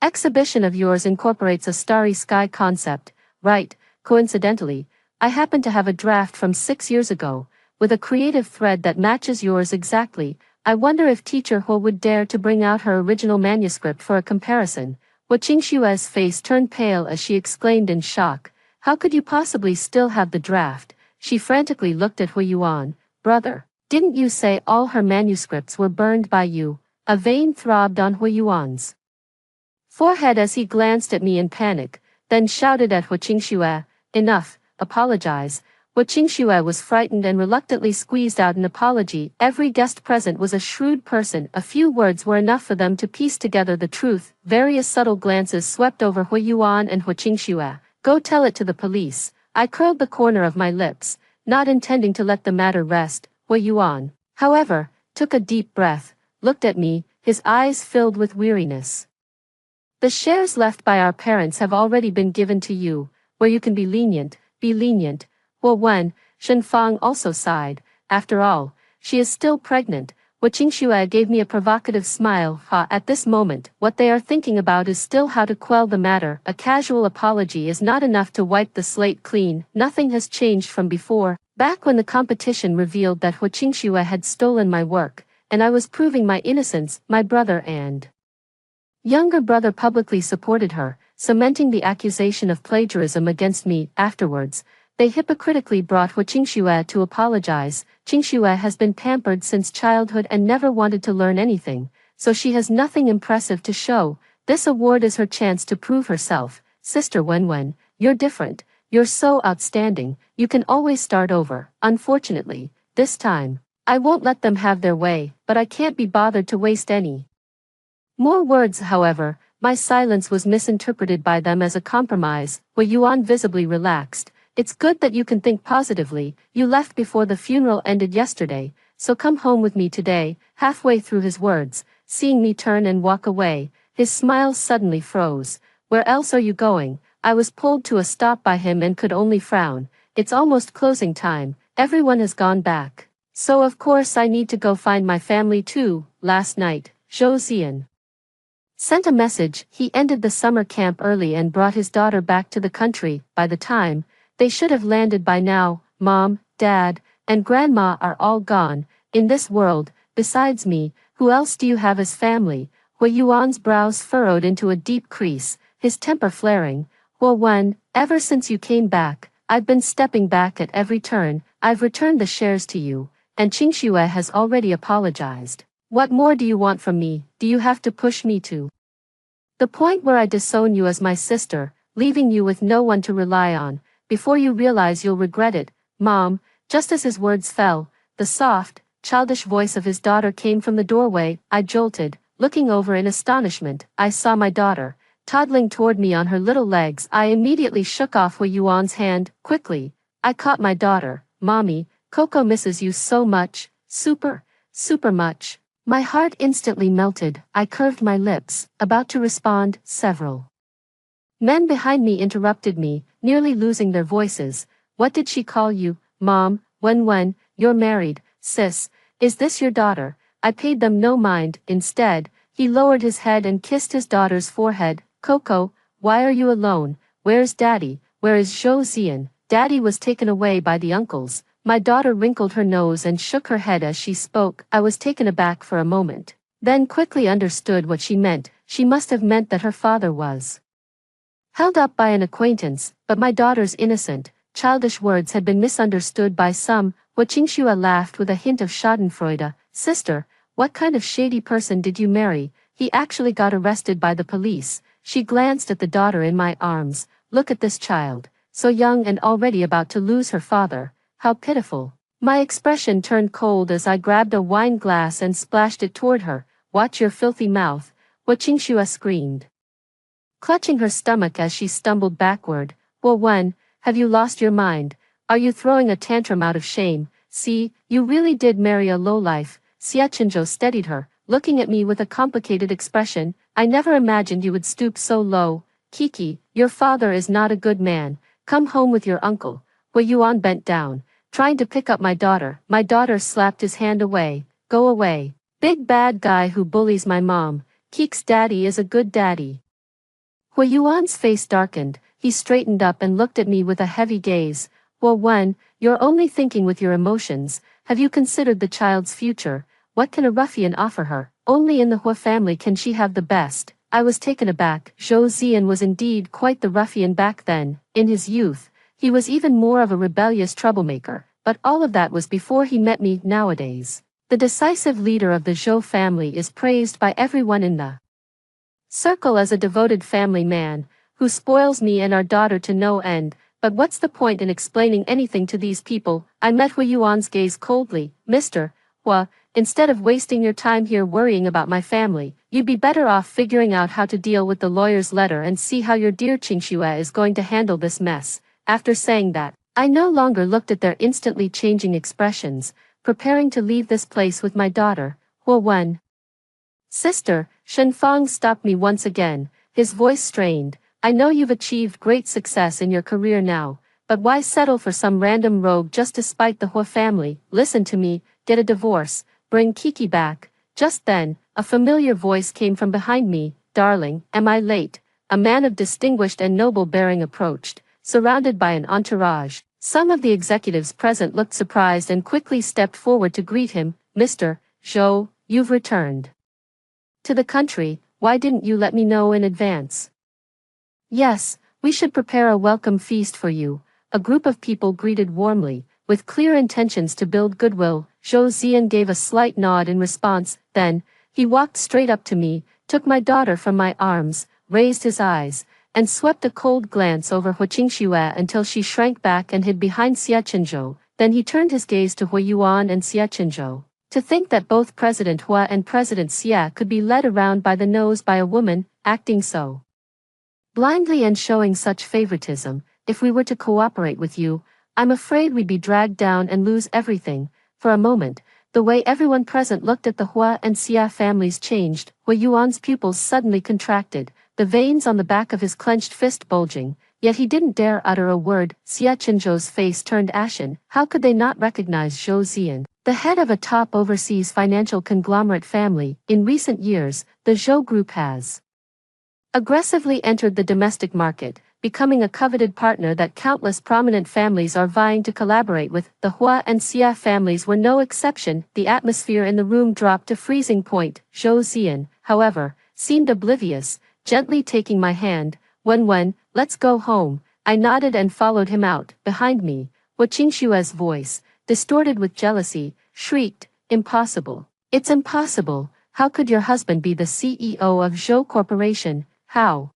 exhibition of yours incorporates a starry sky concept, right? Coincidentally, I happen to have a draft from 6 years ago, with a creative thread that matches yours exactly. I wonder if teacher Huo would dare to bring out her original manuscript for a comparison. Hua Qingshue's face turned pale as she exclaimed in shock, "How could you possibly still have the draft?" She frantically looked at Hui Yuan. "Brother, didn't you say all her manuscripts were burned by you?" A vein throbbed on Hui Yuan's forehead as he glanced at me in panic, then shouted at Hua Qingxue, "Enough, apologize." Hua Qingxue was frightened and reluctantly squeezed out an apology. Every guest present was a shrewd person. A few words were enough for them to piece together the truth. Various subtle glances swept over Hui Yuan and Hua Qingxue. "Go tell it to the police." I curled the corner of my lips, not intending to let the matter rest. Hui Yuan, however, took a deep breath, looked at me, his eyes filled with weariness. "The shares left by our parents have already been given to you, where you can be lenient, be lenient." Huo Wen, Shen Fang also sighed. After all, she is still pregnant. Hua Qingxue gave me a provocative smile. At this moment, what they are thinking about is still how to quell the matter. A casual apology is not enough to wipe the slate clean. Nothing has changed from before. Back when the competition revealed that Hua Qingxue had stolen my work, and I was proving my innocence, my brother and younger brother publicly supported her, cementing the accusation of plagiarism against me. Afterwards, they hypocritically brought Hua Qingxue to apologize. Qingxue has been pampered since childhood and never wanted to learn anything, so she has nothing impressive to show. This award is her chance to prove herself. Sister Wen, you're different. You're so outstanding. You can always start over. Unfortunately, this time, I won't let them have their way, but I can't be bothered to waste any more words. However, my silence was misinterpreted by them as a compromise. Hui Yuan visibly relaxed. "It's good that you can think positively. You left before the funeral ended yesterday, so come home with me today." Halfway through his words, seeing me turn and walk away, his smile suddenly froze. "Where else are you going?" I was pulled to a stop by him and could only frown. "It's almost closing time. Everyone has gone back. So of course I need to go find my family too." Last night, Zhou Xian sent a message. He ended the summer camp early and brought his daughter back to the country. By the time they should have landed by now, Mom, Dad, and Grandma are all gone. In this world, besides me, who else do you have as family? Hui Yuan's brows furrowed into a deep crease, his temper flaring. "Huo Wen, ever since you came back, I've been stepping back at every turn. I've returned the shares to you, and Qingxue has already apologized. What more do you want from me? Do you have to push me to the point where I disown you as my sister, leaving you with no one to rely on? Before you realize you'll regret it." "Mom." Just as his words fell, the soft, childish voice of his daughter came from the doorway. I jolted, looking over in astonishment. I saw my daughter, toddling toward me on her little legs. I immediately shook off Hui Yuan's hand. Quickly, I caught my daughter. "Mommy, Coco misses you so much. Super much." My heart instantly melted. I curved my lips, about to respond. Several men behind me interrupted me, nearly losing their voices. What did she call you, Mom? When, you're married, sis. Is this your daughter? I paid them no mind. Instead, he lowered his head and kissed his daughter's forehead. Coco, why are you alone? Where's Daddy? Where is Zhou Zian? Daddy was taken away by the uncles. My daughter wrinkled her nose and shook her head as she spoke. I was taken aback for a moment, then quickly understood what she meant. She must have meant that her father was held up by an acquaintance, but my daughter's innocent, childish words had been misunderstood by some. Qingxue laughed with a hint of schadenfreude. Sister, what kind of shady person did you marry? He actually got arrested by the police. She glanced at the daughter in my arms. Look at this child, so young and already about to lose her father. How pitiful. My expression turned cold as I grabbed a wine glass and splashed it toward her. Watch your filthy mouth, Qingxue screamed, clutching her stomach as she stumbled backward. When, have you lost your mind? Are you throwing a tantrum out of shame? See, you really did marry a lowlife. Xia Qinzhou steadied her, looking at me with a complicated expression. I never imagined you would stoop so low. Kiki, your father is not a good man. Come home with your uncle. Wei Yuan bent down, trying to pick up my daughter. My daughter slapped his hand away. Go away. Big bad guy who bullies my mom. Kik's daddy is a good daddy. Hui Yuan's face darkened. He straightened up and looked at me with a heavy gaze. When, you're only thinking with your emotions. Have you considered the child's future? What can a ruffian offer her? Only in the Hua family can she have the best. I was taken aback. Zhou Zian was indeed quite the ruffian back then. In his youth, he was even more of a rebellious troublemaker, but all of that was before he met me. Nowadays, the decisive leader of the Zhou family is praised by everyone in the circle as a devoted family man, who spoils me and our daughter to no end. But what's the point in explaining anything to these people? I met Hui Yuan's gaze coldly. Mr. Hua, instead of wasting your time here worrying about my family, you'd be better off figuring out how to deal with the lawyer's letter and see how your dear Qingxue is going to handle this mess. After saying that, I no longer looked at their instantly changing expressions, preparing to leave this place with my daughter. Wen. Sister, Shen Fang stopped me once again, his voice strained. I know you've achieved great success in your career now, but why settle for some random rogue just to spite the Hua family? Listen to me, get a divorce, bring Kiki back. Just then, a familiar voice came from behind me. Darling, am I late? A man of distinguished and noble bearing approached, surrounded by an entourage. Some of the executives present looked surprised and quickly stepped forward to greet him. Mr. Zhou, you've returned to the country. Why didn't you let me know in advance? Yes, we should prepare a welcome feast for you. A group of people greeted warmly, with clear intentions to build goodwill. Zhou Zian gave a slight nod in response. Then, he walked straight up to me, took my daughter from my arms, raised his eyes, and swept a cold glance over Qingxue until she shrank back and hid behind Xia Qinzhou. Then he turned his gaze to Hui Yuan and Xia Qinzhou. To think that both President Hua and President Xia could be led around by the nose by a woman, acting so blindly and showing such favoritism. If we were to cooperate with you, I'm afraid we'd be dragged down and lose everything. For a moment, the way everyone present looked at the Hua and Xia families changed. Hui Yuan's pupils suddenly contracted, the veins on the back of his clenched fist bulging, yet he didn't dare utter a word. Xia Qinzhou's face turned ashen. How could they not recognize Zhou Zian, the head of a top overseas financial conglomerate family? In recent years, the Zhou group has aggressively entered the domestic market, becoming a coveted partner that countless prominent families are vying to collaborate with. The Hua and Xia families were no exception. The atmosphere in the room dropped to freezing point. Zhou Zian, however, seemed oblivious, gently taking my hand. Wen, let's go home. I nodded and followed him out. Behind me, Qingxue's voice, distorted with jealousy, shrieked, Impossible. It's impossible. How could your husband be the CEO of Zhou Corporation? How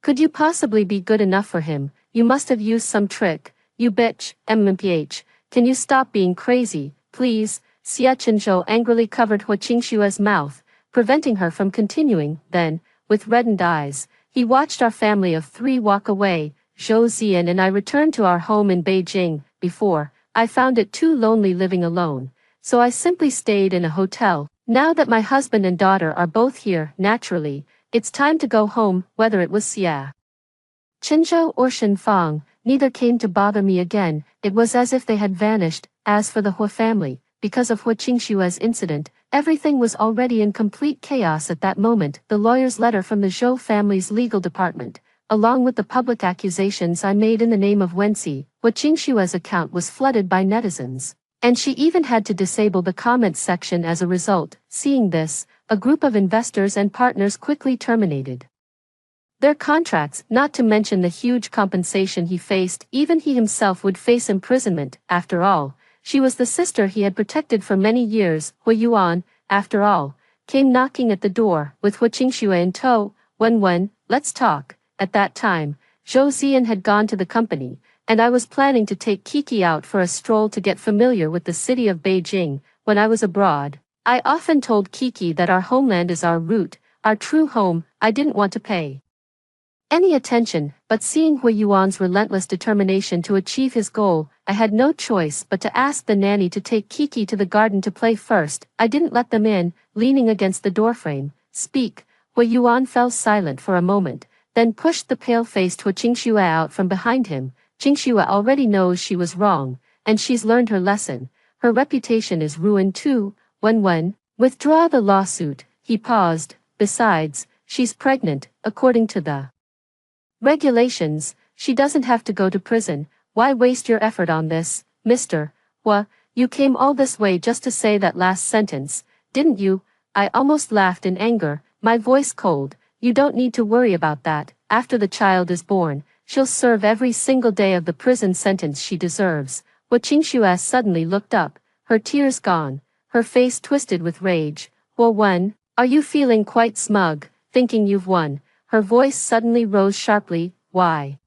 could you possibly be good enough for him? You must have used some trick. You bitch. MMPH. Can you stop being crazy, please? Xia Qinzhou angrily covered Qingxue's mouth, preventing her from continuing. Then, with reddened eyes, he watched our family of three walk away. Zhou Zian and I returned to our home in Beijing. Before, I found it too lonely living alone, so I simply stayed in a hotel. Now that my husband and daughter are both here, naturally, it's time to go home, whether it was Xia, Qinzhou or Shenfang, neither came to bother me again. It was as if they had vanished. As for the Hua family, because of Hua Qingshua's incident, everything was already in complete chaos at that moment. The lawyer's letter from the Zhou family's legal department, along with the public accusations I made in the name of Wenxi, Hua Qingshua's account was flooded by netizens, and she even had to disable the comments section as a result. Seeing this, a group of investors and partners quickly terminated their contracts, not to mention the huge compensation he faced. Even he himself would face imprisonment. After all, she was the sister he had protected for many years. Hua Yuan, after all, came knocking at the door, with Hua Qingxue in tow. Wen, let's talk. At that time, Zhou Ziyan had gone to the company, and I was planning to take Kiki out for a stroll to get familiar with the city of Beijing. When I was abroad, I often told Kiki that our homeland is our root, our true home. I didn't want to pay any attention, but seeing Hua Yuan's relentless determination to achieve his goal, I had no choice but to ask the nanny to take Kiki to the garden to play first. I didn't let them in, leaning against the doorframe. Speak. Hua Yuan fell silent for a moment, then pushed the pale-faced Hua Qingxue out from behind him. Qingxue already knows she was wrong, and she's learned her lesson. Her reputation is ruined too. Wen, withdraw the lawsuit. He paused. Besides, she's pregnant, according to the regulations. She doesn't have to go to prison. Why waste your effort on this, Mr. Hua? You came all this way just to say that last sentence, didn't you? I almost laughed in anger, my voice cold. You don't need to worry about that. After the child is born, she'll serve every single day of the prison sentence she deserves. Hua Qingxue suddenly looked up, her tears gone, her face twisted with rage. Hua Wen, are you feeling quite smug, thinking you've won? Her voice suddenly rose sharply. Why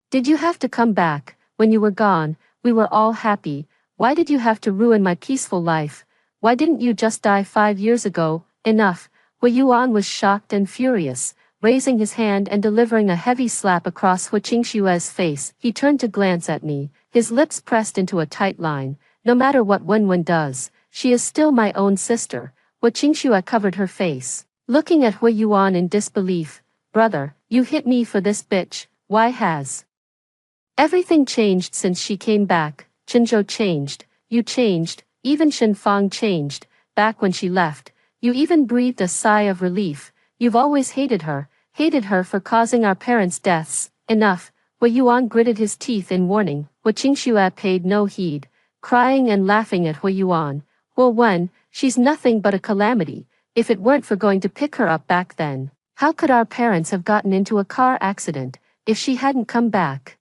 did you have to come back? When you were gone, we were all happy. Why did you have to ruin my peaceful life? Why didn't you just die 5 years ago? Enough. Hua Yuan was shocked and furious, raising his hand and delivering a heavy slap across Hua Qingxue's face. He turned to glance at me, his lips pressed into a tight line. No matter what Wen does, she is still my own sister. Hua Qingxue covered her face, looking at Hua Yuan in disbelief. Brother, you hit me for this bitch. Why has everything changed since she came back? Qinzhou changed, you changed, even Shenfang changed. Back when she left, you even breathed a sigh of relief. You've always hated her for causing our parents' deaths. Enough. Hua Yuan gritted his teeth in warning. Hua Qingxue paid no heed, crying and laughing at Hua Yuan. Hua Wen, she's nothing but a calamity. If it weren't for going to pick her up back then, how could our parents have gotten into a car accident? If she hadn't come back,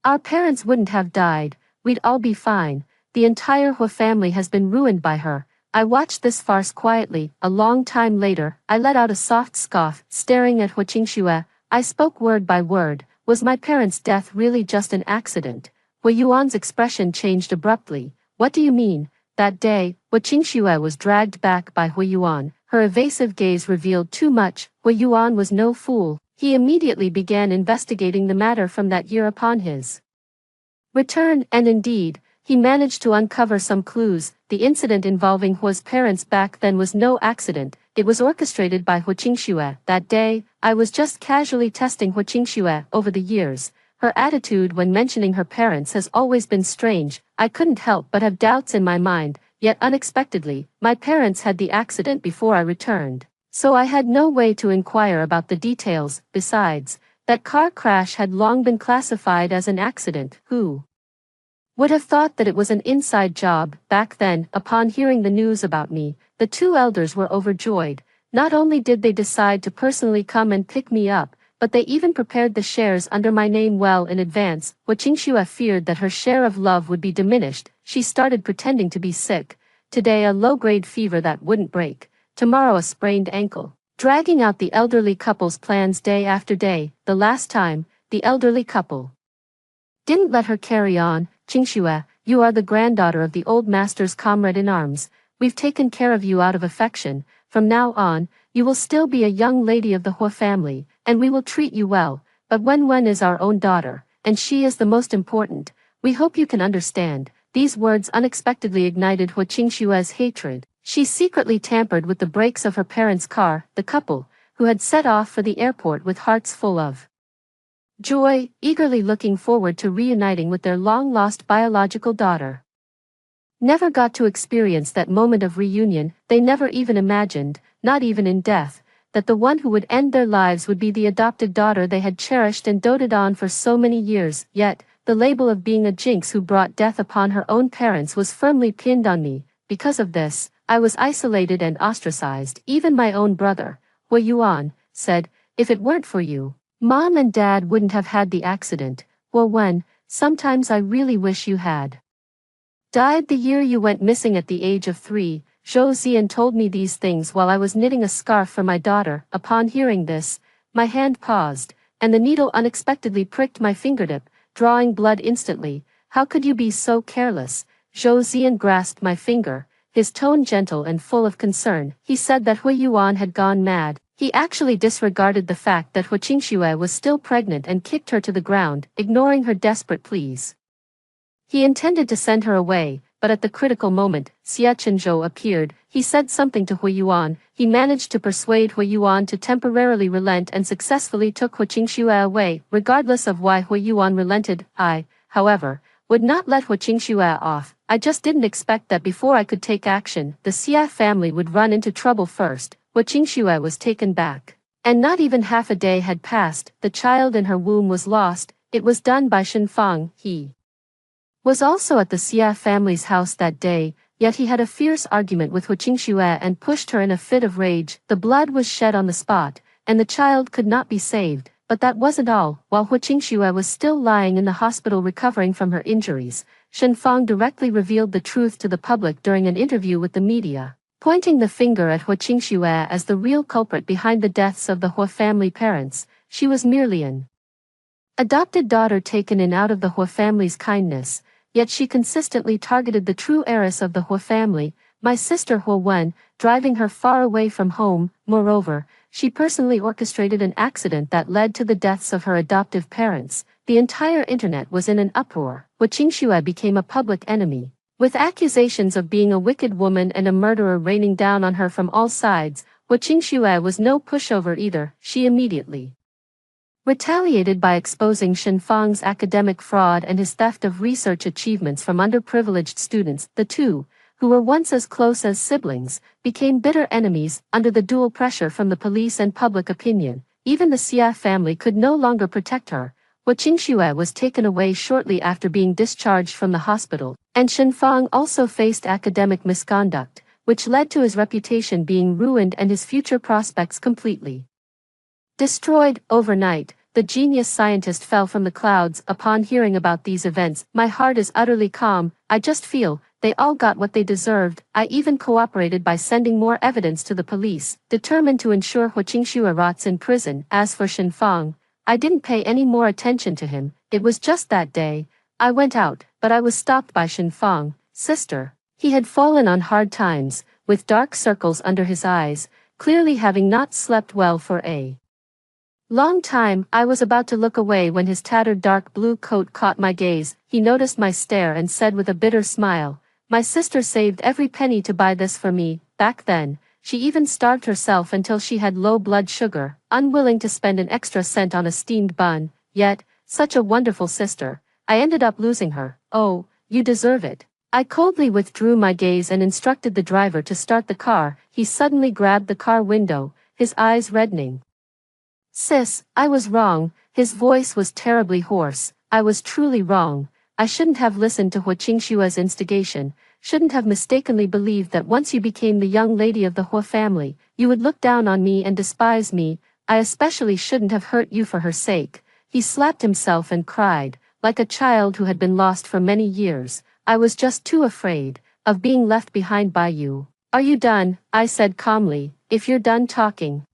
our parents wouldn't have died. We'd all be fine. The entire Hua family has been ruined by her. I watched this farce quietly. A long time later, I let out a soft scoff, staring at Hua Qingxue. I spoke word by word. Was my parents' death really just an accident? Hua Yuan's expression changed abruptly. What do you mean? That day, Hua Qingxue was dragged back by Hua Yuan. Her evasive gaze revealed too much. Hua Yuan was no fool. He immediately began investigating the matter from that year upon his return, and indeed, he managed to uncover some clues. The incident involving Hua's parents back then was no accident. It was orchestrated by Hua Qingxue. That day, I was just casually testing Hua Qingxue. Over the years, her attitude when mentioning her parents has always been strange. I couldn't help but have doubts in my mind. Yet unexpectedly, my parents had the accident before I returned, so I had no way to inquire about the details. Besides, that car crash had long been classified as an accident. Who would have thought that it was an inside job? Back then, upon hearing the news about me, the two elders were overjoyed. Not only did they decide to personally come and pick me up, but they even prepared the shares under my name well in advance. Hua Qingxue feared that her share of love would be diminished. She started pretending to be sick. Today a low-grade fever that wouldn't break. Tomorrow a sprained ankle. Dragging out the elderly couple's plans day after day. The last time, the elderly couple didn't let her carry on. Qingxue, you are the granddaughter of the old master's comrade-in-arms. We've taken care of you out of affection. From now on, you will still be a young lady of the Hua family, and we will treat you well. But Wen is our own daughter, and she is the most important. We hope you can understand. These words unexpectedly ignited Hua Qingxue's hatred. She secretly tampered with the brakes of her parents' car, the couple, who had set off for the airport with hearts full of joy, eagerly looking forward to reuniting with their long-lost biological daughter. Never got to experience that moment of reunion. They never even imagined, not even in death, that the one who would end their lives would be the adopted daughter they had cherished and doted on for so many years. Yet, the label of being a jinx who brought death upon her own parents was firmly pinned on me. Because of this, I was isolated and ostracized. Even my own brother, Hui Yuan, said, "If it weren't for you, Mom and Dad wouldn't have had the accident." Well, when, sometimes I really wish you had died the year you went missing at the age of 3. Zhou Zian told me these things while I was knitting a scarf for my daughter. Upon hearing this, my hand paused, and the needle unexpectedly pricked my fingertip, drawing blood instantly. "How could you be so careless?" Zhou Zian grasped my finger, his tone gentle and full of concern. He said that Hui Yuan had gone mad. He actually disregarded the fact that Hu Qingxue was still pregnant and kicked her to the ground, ignoring her desperate pleas. He intended to send her away, but at the critical moment, Xie Chenzhou appeared. He said something to Hui Yuan. He managed to persuade Hui Yuan to temporarily relent and successfully took Hu Qingxue away. Regardless of why Hui Yuan relented, I, however, would not let Hu Qingxue off. I just didn't expect that before I could take action, the Xie family would run into trouble first. Hu Qingxue was taken back. And not even half a day had passed, the child in her womb was lost. It was done by Shenfang. He was also at the Xie family's house that day, yet he had a fierce argument with Hu Qingxue and pushed her in a fit of rage. The blood was shed on the spot, and the child could not be saved. But that wasn't all. While Hu Qingxue was still lying in the hospital recovering from her injuries, Shenfang directly revealed the truth to the public during an interview with the media, pointing the finger at Hu Qingxue as the real culprit behind the deaths of the Hu family parents. She was merely an adopted daughter taken in out of the Hu family's kindness, yet she consistently targeted the true heiress of the Hu family, my sister Hu Wen, driving her far away from home. Moreover, she personally orchestrated an accident that led to the deaths of her adoptive parents. The entire internet was in an uproar. Hu Qingxue became a public enemy, with accusations of being a wicked woman and a murderer raining down on her from all sides. Hu Qingxue was no pushover either. She immediately retaliated by exposing Shenfang's academic fraud and his theft of research achievements from underprivileged students. The two, who were once as close as siblings, became bitter enemies under the dual pressure from the police and public opinion. Even the Xie family could no longer protect her. Hu Qingxue was taken away shortly after being discharged from the hospital, and Shenfang also faced academic misconduct, which led to his reputation being ruined and his future prospects completely destroyed. Overnight, the genius scientist fell from the clouds. Upon hearing about these events, my heart is utterly calm. I just feel they all got what they deserved. I even cooperated by sending more evidence to the police, determined to ensure Hu Qingxue rots in prison. As for Shenfang, I didn't pay any more attention to him. It was just that day I went out, but I was stopped by Shenfang. "Sister." He had fallen on hard times, with dark circles under his eyes, clearly having not slept well for a long time. I was about to look away when his tattered dark blue coat caught my gaze. He noticed my stare and said with a bitter smile, "My sister saved every penny to buy this for me. Back then, she even starved herself until she had low blood sugar, unwilling to spend an extra cent on a steamed bun. Yet, such a wonderful sister. I ended up losing her. Oh, you deserve it." I coldly withdrew my gaze and instructed the driver to start the car. He suddenly grabbed the car window, his eyes reddening. "Sis, I was wrong." His voice was terribly hoarse. I was truly wrong. I shouldn't have listened to Hu Qingxue's instigation, shouldn't have mistakenly believed that once you became the young lady of the Hu family, you would look down on me and despise me. I especially shouldn't have hurt you for her sake. He slapped himself and cried, like a child who had been lost for many years. "I was just too afraid of being left behind by you." "Are you done?" I said calmly. "If you're done talking,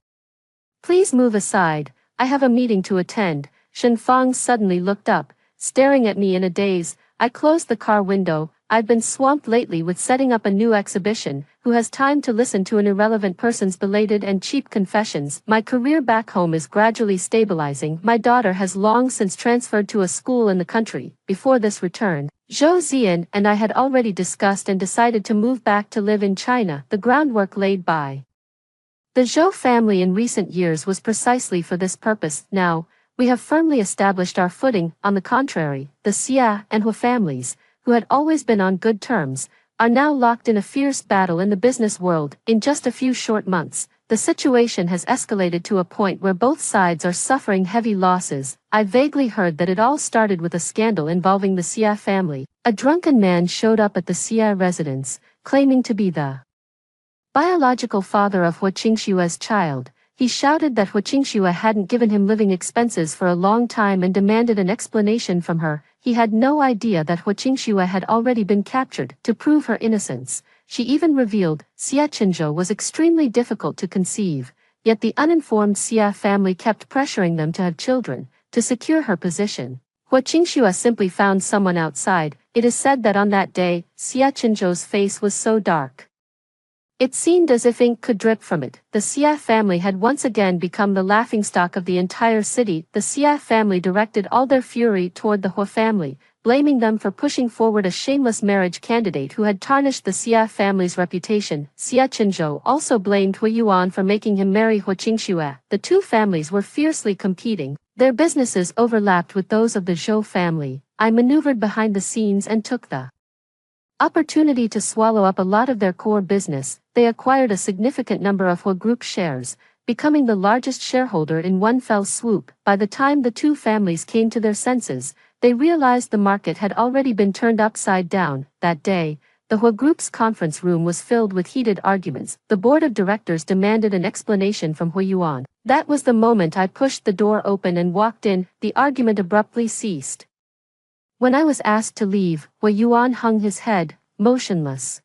please move aside. I have a meeting to attend." Shenfang suddenly looked up, staring at me in a daze. I closed the car window. I've been swamped lately with setting up a new exhibition. Who has time to listen to an irrelevant person's belated and cheap confessions? My career back home is gradually stabilizing. My daughter has long since transferred to a school in the country. Before this return, Zhou Zian and I had already discussed and decided to move back to live in China, the groundwork laid by the Zhou family in recent years was precisely for this purpose. Now, we have firmly established our footing. On the contrary, the Xia and Hu families, who had always been on good terms, are now locked in a fierce battle in the business world. In just a few short months, the situation has escalated to a point where both sides are suffering heavy losses. I vaguely heard that it all started with a scandal involving the Xia family. A drunken man showed up at the Xia residence, claiming to be the biological father of Hua Qingshua's child. He shouted that Hua Qingxue hadn't given him living expenses for a long time and demanded an explanation from her. He had no idea that Hua Qingxue had already been captured. To prove her innocence, she even revealed Xia Qinzhou was extremely difficult to conceive, yet the uninformed Xia family kept pressuring them to have children, to secure her position. Hua Qingxue simply found someone outside. It is said that on that day, Xia Qinzhou's face was so dark it seemed as if ink could drip from it. The Xia family had once again become the laughingstock of the entire city. The Xia family directed all their fury toward the Hua family, blaming them for pushing forward a shameless marriage candidate who had tarnished the Xia family's reputation. Xia Qinzhou also blamed Hua Yuan for making him marry Hua Qingxue. The two families were fiercely competing. Their businesses overlapped with those of the Zhou family. I maneuvered behind the scenes and took the opportunity to swallow up a lot of their core business. They acquired a significant number of Hua Group shares, becoming the largest shareholder in one fell swoop. By the time the two families came to their senses, they realized the market had already been turned upside down. That day, the Hua Group's conference room was filled with heated arguments. The board of directors demanded an explanation from Hua Yuan. That was the moment I pushed the door open and walked in. The argument abruptly ceased. When I was asked to leave, Hua Yuan hung his head, motionless.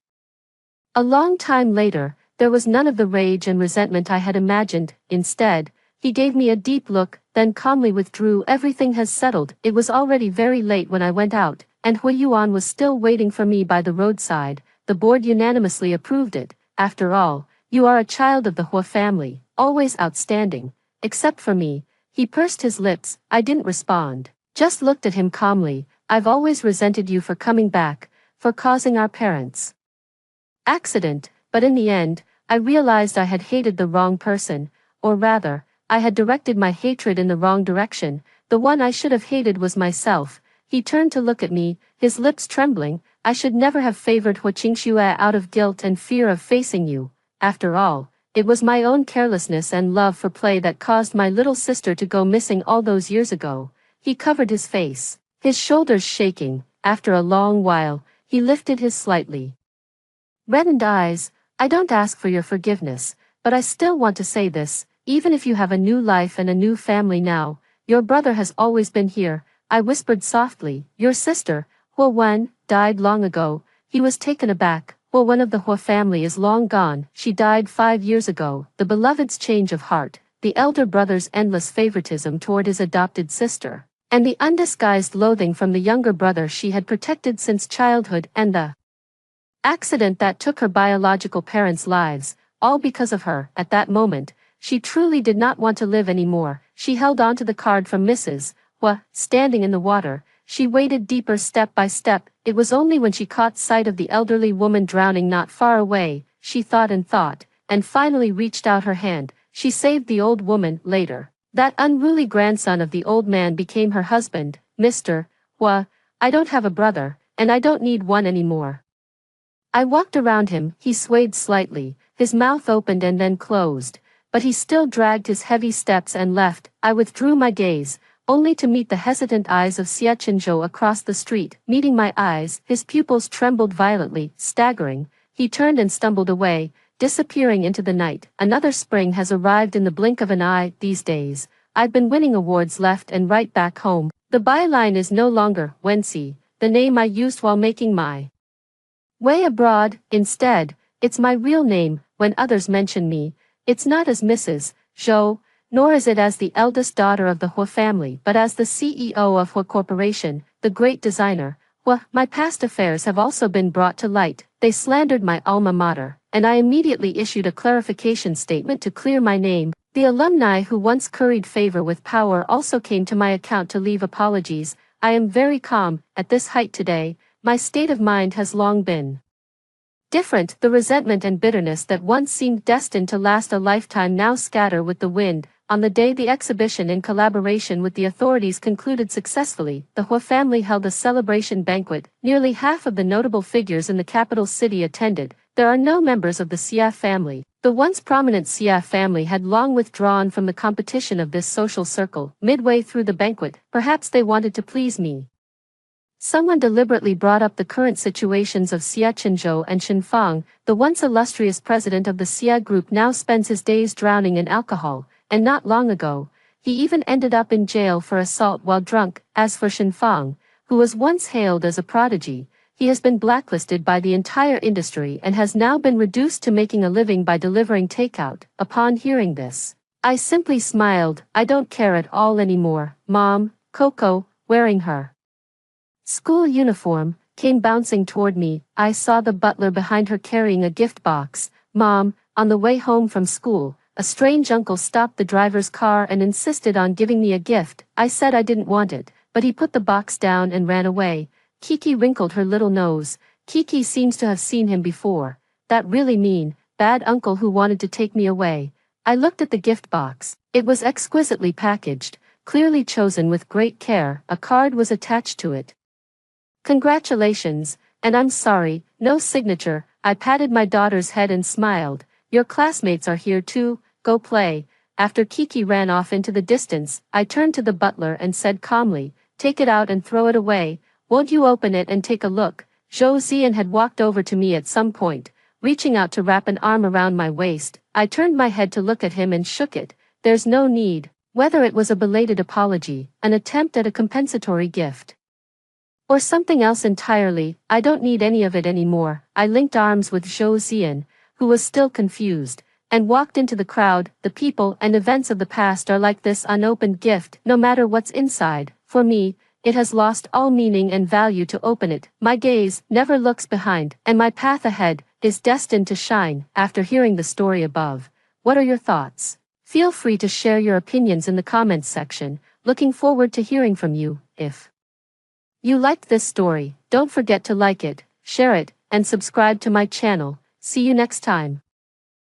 A long time later, there was none of the rage and resentment I had imagined. Instead, he gave me a deep look, then calmly withdrew. Everything has settled. It was already very late when I went out, and Hua Yuan was still waiting for me by the roadside. The board unanimously approved it. After all, you are a child of the Hua family, always outstanding. Except for me. He pursed his lips. I didn't respond. Just looked at him calmly. I've always resented you for coming back, for causing our parents' accident, but in the end, I realized I had hated the wrong person, or rather, I had directed my hatred in the wrong direction. The one I should have hated was myself. He turned to look at me, his lips trembling. I should never have favored Hua Qingxue out of guilt and fear of facing you. After all, it was my own carelessness and love for play that caused my little sister to go missing all those years ago. He covered his face, his shoulders shaking. After a long while, he lifted his slightly reddened eyes. I don't ask for your forgiveness, but I still want to say this. Even if you have a new life and a new family now, your brother has always been here. I whispered softly. Your sister, Hua Wen, died long ago. He was taken aback. Hua Wen of the Hua family is long gone. She died 5 years ago. The beloved's change of heart, the elder brother's endless favoritism toward his adopted sister, and the undisguised loathing from the younger brother she had protected since childhood, and the accident that took her biological parents' lives, all because of her. At that moment, she truly did not want to live anymore. She held onto the card from Mrs. Hua, standing in the water. She waded deeper step by step. It was only when she caught sight of the elderly woman drowning not far away, she thought, and finally reached out her hand. She saved the old woman. Later, that unruly grandson of the old man became her husband. Mr. Hua, I don't have a brother, and I don't need one anymore. I walked around him. He swayed slightly, his mouth opened and then closed, but he still dragged his heavy steps and left. I withdrew my gaze, only to meet the hesitant eyes of Xia Qinzhou across the street. Meeting my eyes, his pupils trembled violently. Staggering, he turned and stumbled away, disappearing into the night. Another spring has arrived in the blink of an eye. These days, I've been winning awards left and right back home. The byline is no longer Wenxi, the name I used while making my way abroad. Instead, it's my real name. When others mention me, it's not as Mrs. Zhou, nor is it as the eldest daughter of the Hua family, but as the CEO of Hua Corporation, the great designer. Hua. My past affairs have also been brought to light. They slandered my alma mater, and I immediately issued a clarification statement to clear my name. The alumni who once curried favor with power also came to my account to leave apologies. I am very calm at this height today. My state of mind has long been different. The resentment and bitterness that once seemed destined to last a lifetime now scatter with the wind. On the day the exhibition in collaboration with the authorities concluded successfully, the Hua family held a celebration banquet. Nearly half of the notable figures in the capital city attended. There are no members of the Xia family. The once prominent Xia family had long withdrawn from the competition of this social circle. Midway through the banquet, perhaps they wanted to please me. Someone deliberately brought up the current situations of Xia Qinzhou and Xinfang. The once illustrious president of the Xia group now spends his days drowning in alcohol, and not long ago, he even ended up in jail for assault while drunk. As for Xinfang, who was once hailed as a prodigy, he has been blacklisted by the entire industry and has now been reduced to making a living by delivering takeout. Upon hearing this, I simply smiled. I don't care at all anymore. Mom, Coco, wearing her school uniform, came bouncing toward me. I saw the butler behind her carrying a gift box. Mom, on the way home from school, a strange uncle stopped the driver's car and insisted on giving me a gift. I said I didn't want it, but he put the box down and ran away. Kiki wrinkled her little nose. Kiki seems to have seen him before. That really mean, bad uncle who wanted to take me away. I looked at the gift box. It was exquisitely packaged, clearly chosen with great care. A card was attached to it. Congratulations, and I'm sorry, no signature. I patted my daughter's head and smiled. Your classmates are here too, go play. After Kiki ran off into the distance, I turned to the butler and said calmly, take it out and throw it away. Won't you open it and take a look? Zhou Zian had walked over to me at some point, reaching out to wrap an arm around my waist. I turned my head to look at him and shook it. There's no need. Whether it was a belated apology, an attempt at a compensatory gift, or something else entirely, I don't need any of it anymore. I linked arms with Zhou Zian, who was still confused, and walked into the crowd. The people and events of the past are like this unopened gift. No matter what's inside, for me, it has lost all meaning and value to open it. My gaze never looks behind, and my path ahead is destined to shine. After hearing the story above, what are your thoughts? Feel free to share your opinions in the comments section. Looking forward to hearing from you. If you liked this story, don't forget to like it, share it, and subscribe to my channel. See you next time.